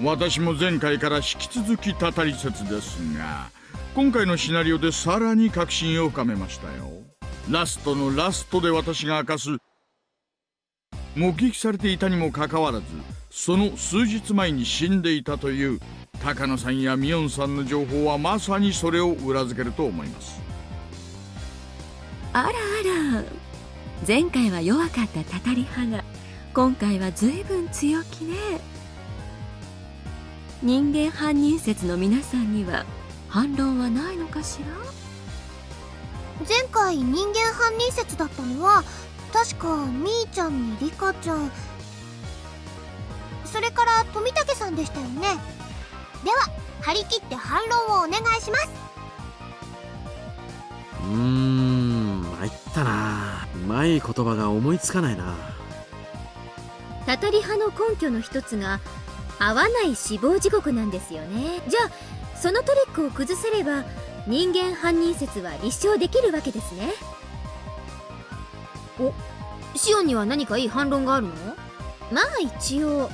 私も前回から引き続きたたり説ですが、今回のシナリオでさらに確信を深めましたよ。ラストのラストで私が明かす、目撃されていたにもかかわらずその数日前に死んでいたという高野さんやミオンさんの情報はまさにそれを裏付けると思います。あらあら、前回は弱かったたたり派が今回はずいぶん強気ね。人間犯人説の皆さんには反論はないのかしら。前回人間犯人説だったのは確かみーちゃんにリカちゃん、それから富武さんでしたよね。では張り切って反論をお願いします。参ったな。うまい言葉が思いつかないな。たたり派の根拠の一つが合わない死亡時刻なんですよね。じゃあそのトリックを崩せれば人間犯人説は立証できるわけですね。お、シオンには何かいい反論があるの？まあ一応。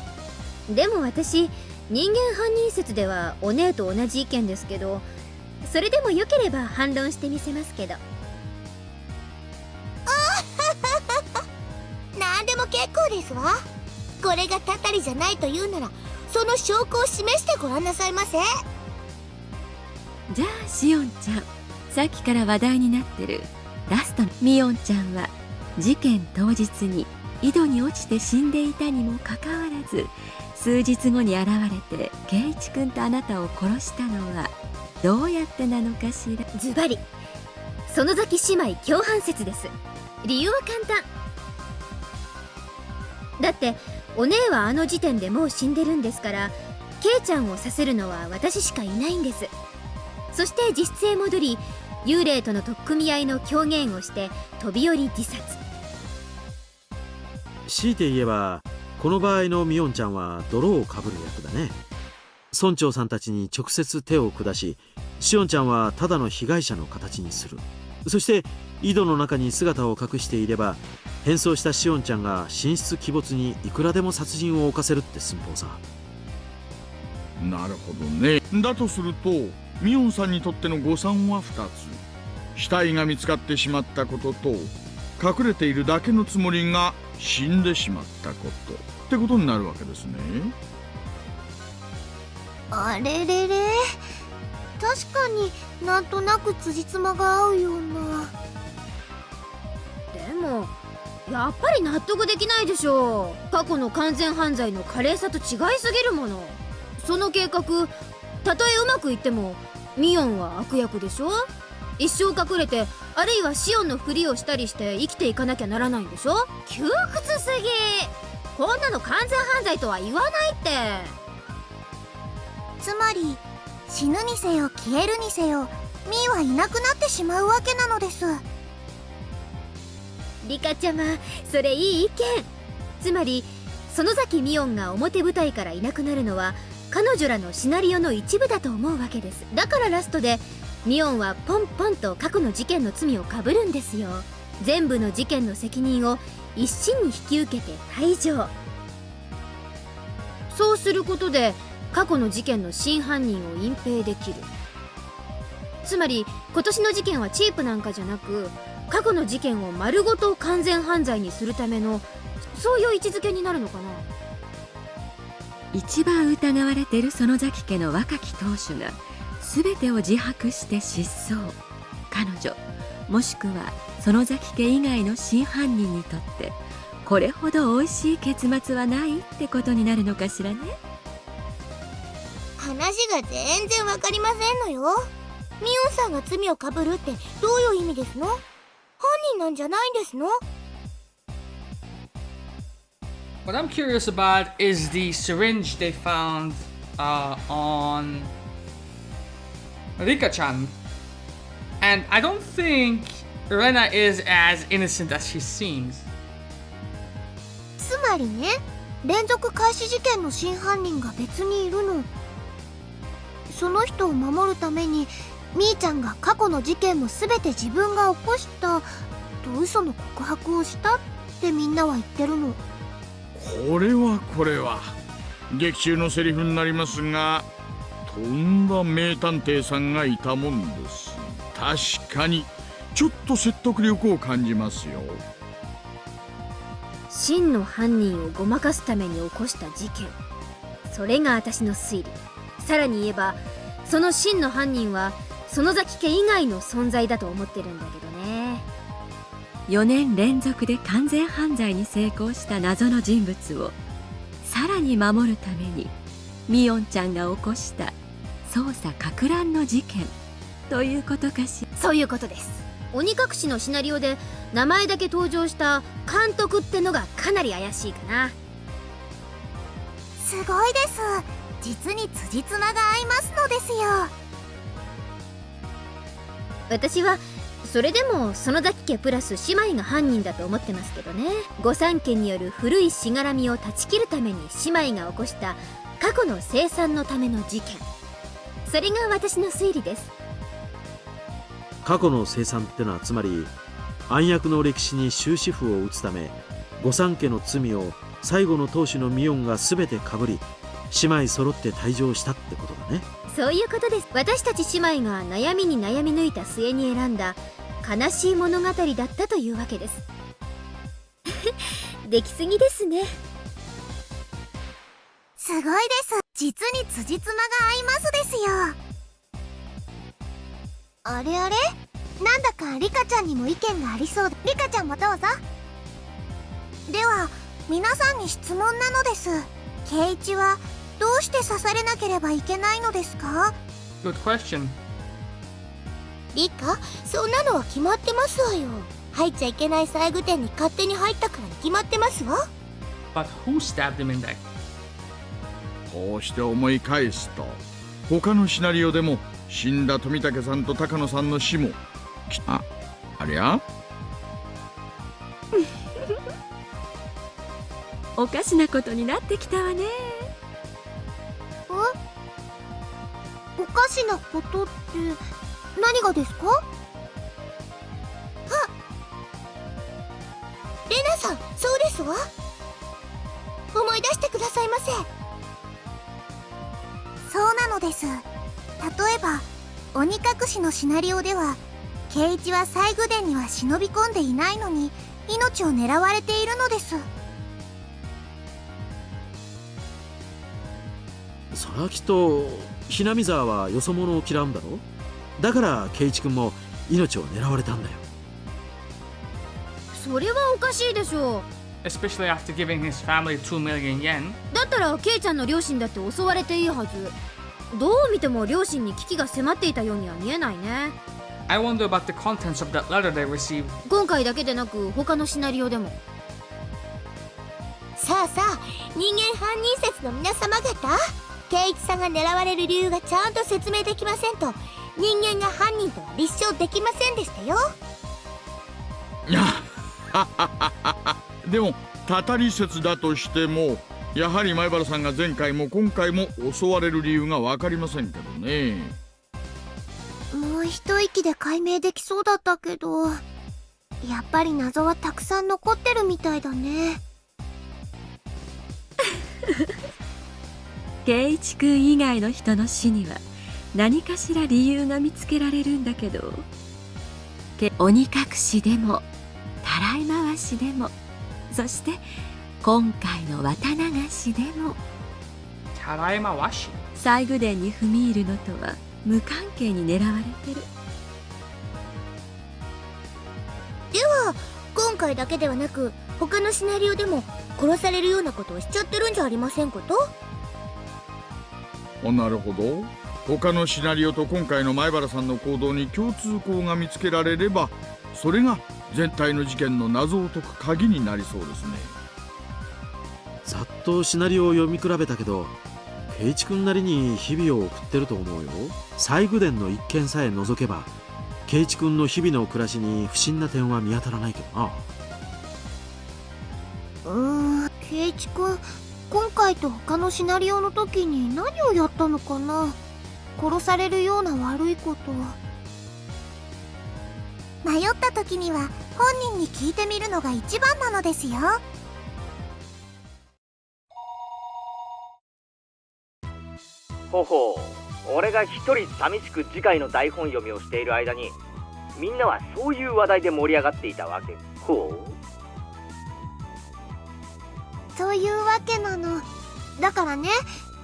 でも私人間犯人説ではお姉と同じ意見ですけど、それでもよければ反論してみせますけど。何でも結構ですわ。これがたたりじゃないというならその証拠を示してごらんなさいませ。じゃあシオンちゃん、さっきから話題になってるラストのミオンちゃんは事件当日に井戸に落ちて死んでいたにもかかわらず数日後に現れて圭一君とあなたを殺したのはどうやってなのかしら。ズバリ園崎姉妹共犯説です。理由は簡単だって、お姉はあの時点でもう死んでるんですから、ケイちゃんをさせるのは私しかいないんです。そして実質へ戻り、幽霊との取っ組み合いの狂言をして飛び降り自殺。強いて言えばこの場合のミオンちゃんは泥をかぶる役だね。村長さんたちに直接手を下し、シオンちゃんはただの被害者の形にする。そして井戸の中に姿を隠していれば、変装したシオンちゃんが神出鬼没にいくらでも殺人を犯せるって寸法さ。なるほどね。だとするとミオンさんにとっての誤算は2つ。死体が見つかってしまったことと、隠れているだけのつもりが死んでしまったことってことになるわけですね。あれれれ、確かになんとなく辻褄が合うような。でもやっぱり納得できないでしょう。過去の完全犯罪の華麗さと違いすぎるもの。その計画、たとえうまくいってもミオンは悪役でしょ。一生隠れて、あるいはシオンのふりをしたりして生きていかなきゃならないんでしょ。窮屈すぎ。こんなの完全犯罪とは言わないって。つまり死ぬにせよ消えるにせよミーはいなくなってしまうわけなのです。リカちゃま、それいい意見。つまり園崎ミオンが表舞台からいなくなるのは彼女らのシナリオの一部だと思うわけです。だからラストでミオンはポンポンと過去の事件の罪をかぶるんですよ。全部の事件の責任を一身に引き受けて退場。そうすることで過去の事件の真犯人を隠蔽できる。つまり今年の事件はチープなんかじゃなく、過去の事件を丸ごと完全犯罪にするための、そういう位置づけになるのかな。一番疑われている園崎家の若き当主が全てを自白して失踪。彼女もしくは園崎家以外の真犯人にとってこれほど美味しい結末はないってことになるのかしらね。話が全然わかりませんのよ。ミオンさんが罪をかぶるってどういう意味ですの？犯人なんじゃないんですの？ What I'm curious about is the syringe they found on Rika-chan. And I don't think Rena is as innocent as she seems. つまりね、連続開始事件の真犯人が別にいるの。その人を守るためにみーちゃんが過去の事件も全て自分が起こしたと嘘の告白をしたってみんなは言ってるの。これは劇中のセリフになりますが、とんだ名探偵さんがいたもんです。確かにちょっと説得力を感じますよ。真の犯人をごまかすために起こした事件、それが私の推理。さらに言えばその真の犯人は園崎家以外の存在だと思ってるんだけどね。4年連続で完全犯罪に成功した謎の人物をさらに守るためにミオンちゃんが起こした捜査撹乱の事件ということかしら。そういうことです。鬼隠しのシナリオで名前だけ登場した監督ってのがかなり怪しいかな。すごいです。実に辻褄が合いますのですよ。私はそれでも園崎家プラス姉妹が犯人だと思ってますけどね。御三家による古いしがらみを断ち切るために姉妹が起こした過去の清算のための事件、それが私の推理です。過去の清算ってのはつまり暗躍の歴史に終止符を打つため御三家の罪を最後の当主のミオンが全てかぶり姉妹揃って退場したってことだね。そういうことです。私たち姉妹が悩みに悩み抜いた末に選んだ悲しい物語だったというわけです。できすぎですね。すごいです。実に辻褄が合いますですよ。あれあれ、なんだかリカちゃんにも意見がありそうで。リカちゃんもどうぞ。では皆さんに質問なのです。ケイイチはどうして刺されなければいけないのですか？ Good question. リカ、そんなのは決まってますわよ。入っちゃいけない細具店に勝手に入ったからに決まってますわ。 But who stabbed him in that? こうして思い返すと他のシナリオでも死んだ富武さんと高野さんの死もありゃおかしなことになってきたわね。おかしなことって何がですか？レナさん、そうですわ。思い出してくださいませ。そうなのです。例えば鬼隠しのシナリオではケイイチは細具殿には忍び込んでいないのに命を狙われているのです。それはきっとHinamizawaはよそ者を嫌うんだろ。だからケイイチ君も命を狙われたんだよ。それはおかしいでしょう。 Especially after giving his family 2 million yen. だったらケイちゃんの両親だって襲われていいはず。どう見ても両親に危機が迫っていたようには見えないね。 I wonder about the contents of that letter they received. 今回だけでなく他のシナリオでも。さあさあ、人間犯人説の皆様方、ケイイチさんが狙われる理由がちゃんと説明できませんと人間が犯人とは立証できませんでしたよ。でもたたり説だとしてもやはり前原さんが前回も今回も襲われる理由が分かりませんけどね。もう一息で解明できそうだったけど、やっぱり謎はたくさん残ってるみたいだね。ケイイチ君以外の人の死には何かしら理由が見つけられるんだけど、鬼隠しでもたらい回しでも、そして今回の綿流しでも Taraimawashi. 細具殿に踏み入るのとは無関係に狙われてる。では今回だけではなく他のシナリオでも殺されるようなことをしちゃってるんじゃありませんこと？なるほど。他のシナリオと今回の前原さんの行動に共通項が見つけられればそれが全体の事件の謎を解く鍵になりそうですね。ざっとシナリオを読み比べたけどケイイチ君なりに日々を送ってると思うよ。細具殿の一件さえ除けばケイイチ君の日々の暮らしに不審な点は見当たらないけどな。ケイイチ君、今回と他のシナリオの時に何をやったのかな。殺されるような悪いこと。迷った時には本人に聞いてみるのが一番なのですよ。ほほう、俺が一人寂しく次回の台本読みをしている間にみんなはそういう話題で盛り上がっていたわけ。ほう、そういうわけなの。だからね、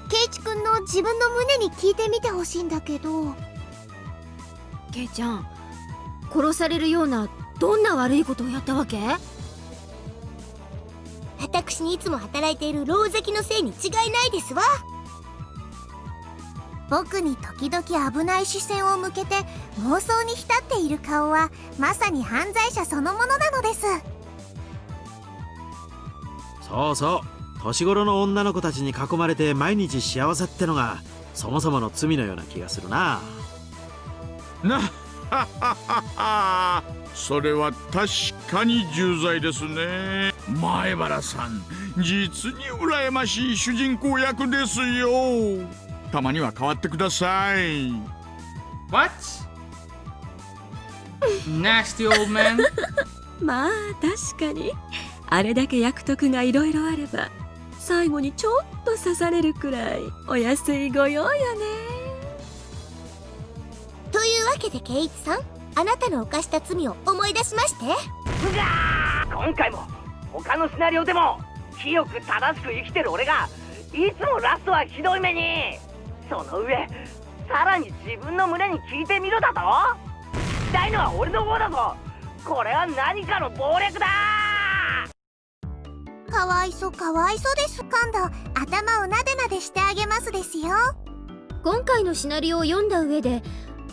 ケイイチ君の自分の胸に聞いてみてほしいんだけど。ケイちゃん、殺されるようなどんな悪いことをやったわけ？私にいつも働いている牢崎のせいに違いないですわ。僕に時々危ない視線を向けて妄想に浸っている顔はまさに犯罪者そのものなのです。そうそう、年頃の女の子たちに囲まれて毎日幸せってのがそもそもの罪のような気がするな。なはははは、それは確かに重罪ですね。前原さん、実に羨ましい主人公役ですよ。たまには変わってください。 What? Nasty old man. まあ確かにあれだけ役得がいろいろあれば最後にちょっと刺されるくらいお安いご用よね。というわけで圭一さん、あなたの犯した罪を思い出しまして。今回も他のシナリオでも清く正しく生きてる俺がいつもラストはひどい目に。その上さらに自分の胸に聞いてみろだと。聞きたいのは俺の方だぞ。これは何かの謀略だ。かわいそかわいそです。今度頭をなでなでしてあげますですよ。今回のシナリオを読んだ上で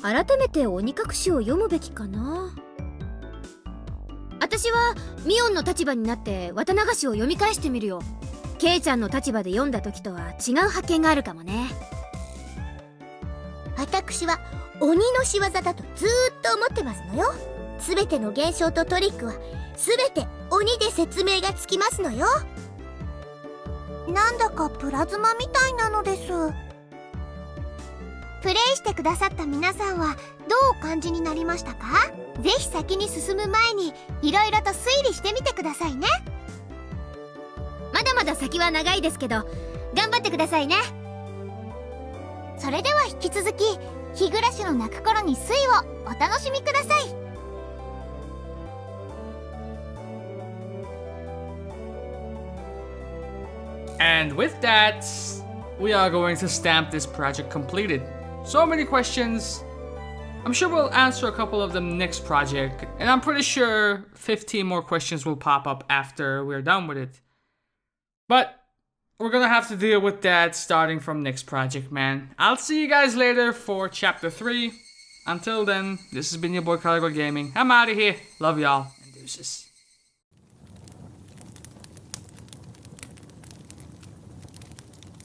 改めて鬼隠しを読むべきかな。私はミオンの立場になって綿流しを読み返してみるよ。ケイちゃんの立場で読んだ時とは違う発見があるかもね。私は鬼の仕業だとずーっと思ってますのよ。全ての現象とトリックは全て鬼で説明がつきますのよ。なんだかプラズマみたいなのです。プレイしてくださった皆さんはどうお感じになりましたか？ぜひ先に進む前にいろいろと推理してみてくださいね。まだまだ先は長いですけど頑張ってくださいね。それでは引き続き日暮らしの泣く頃に推をお楽しみください。And with that, we are going to stamp this project completed. So many questions. I'm sure we'll answer a couple of them next project, and I'm pretty sure 15 more questions will pop up after we're done with it. But we're gonna have to deal with that starting from next project, man. I'll see you guys later for chapter 3. Until then, this has been your boy Karagol Gaming. I'm out of here. Love y'all, and deuces.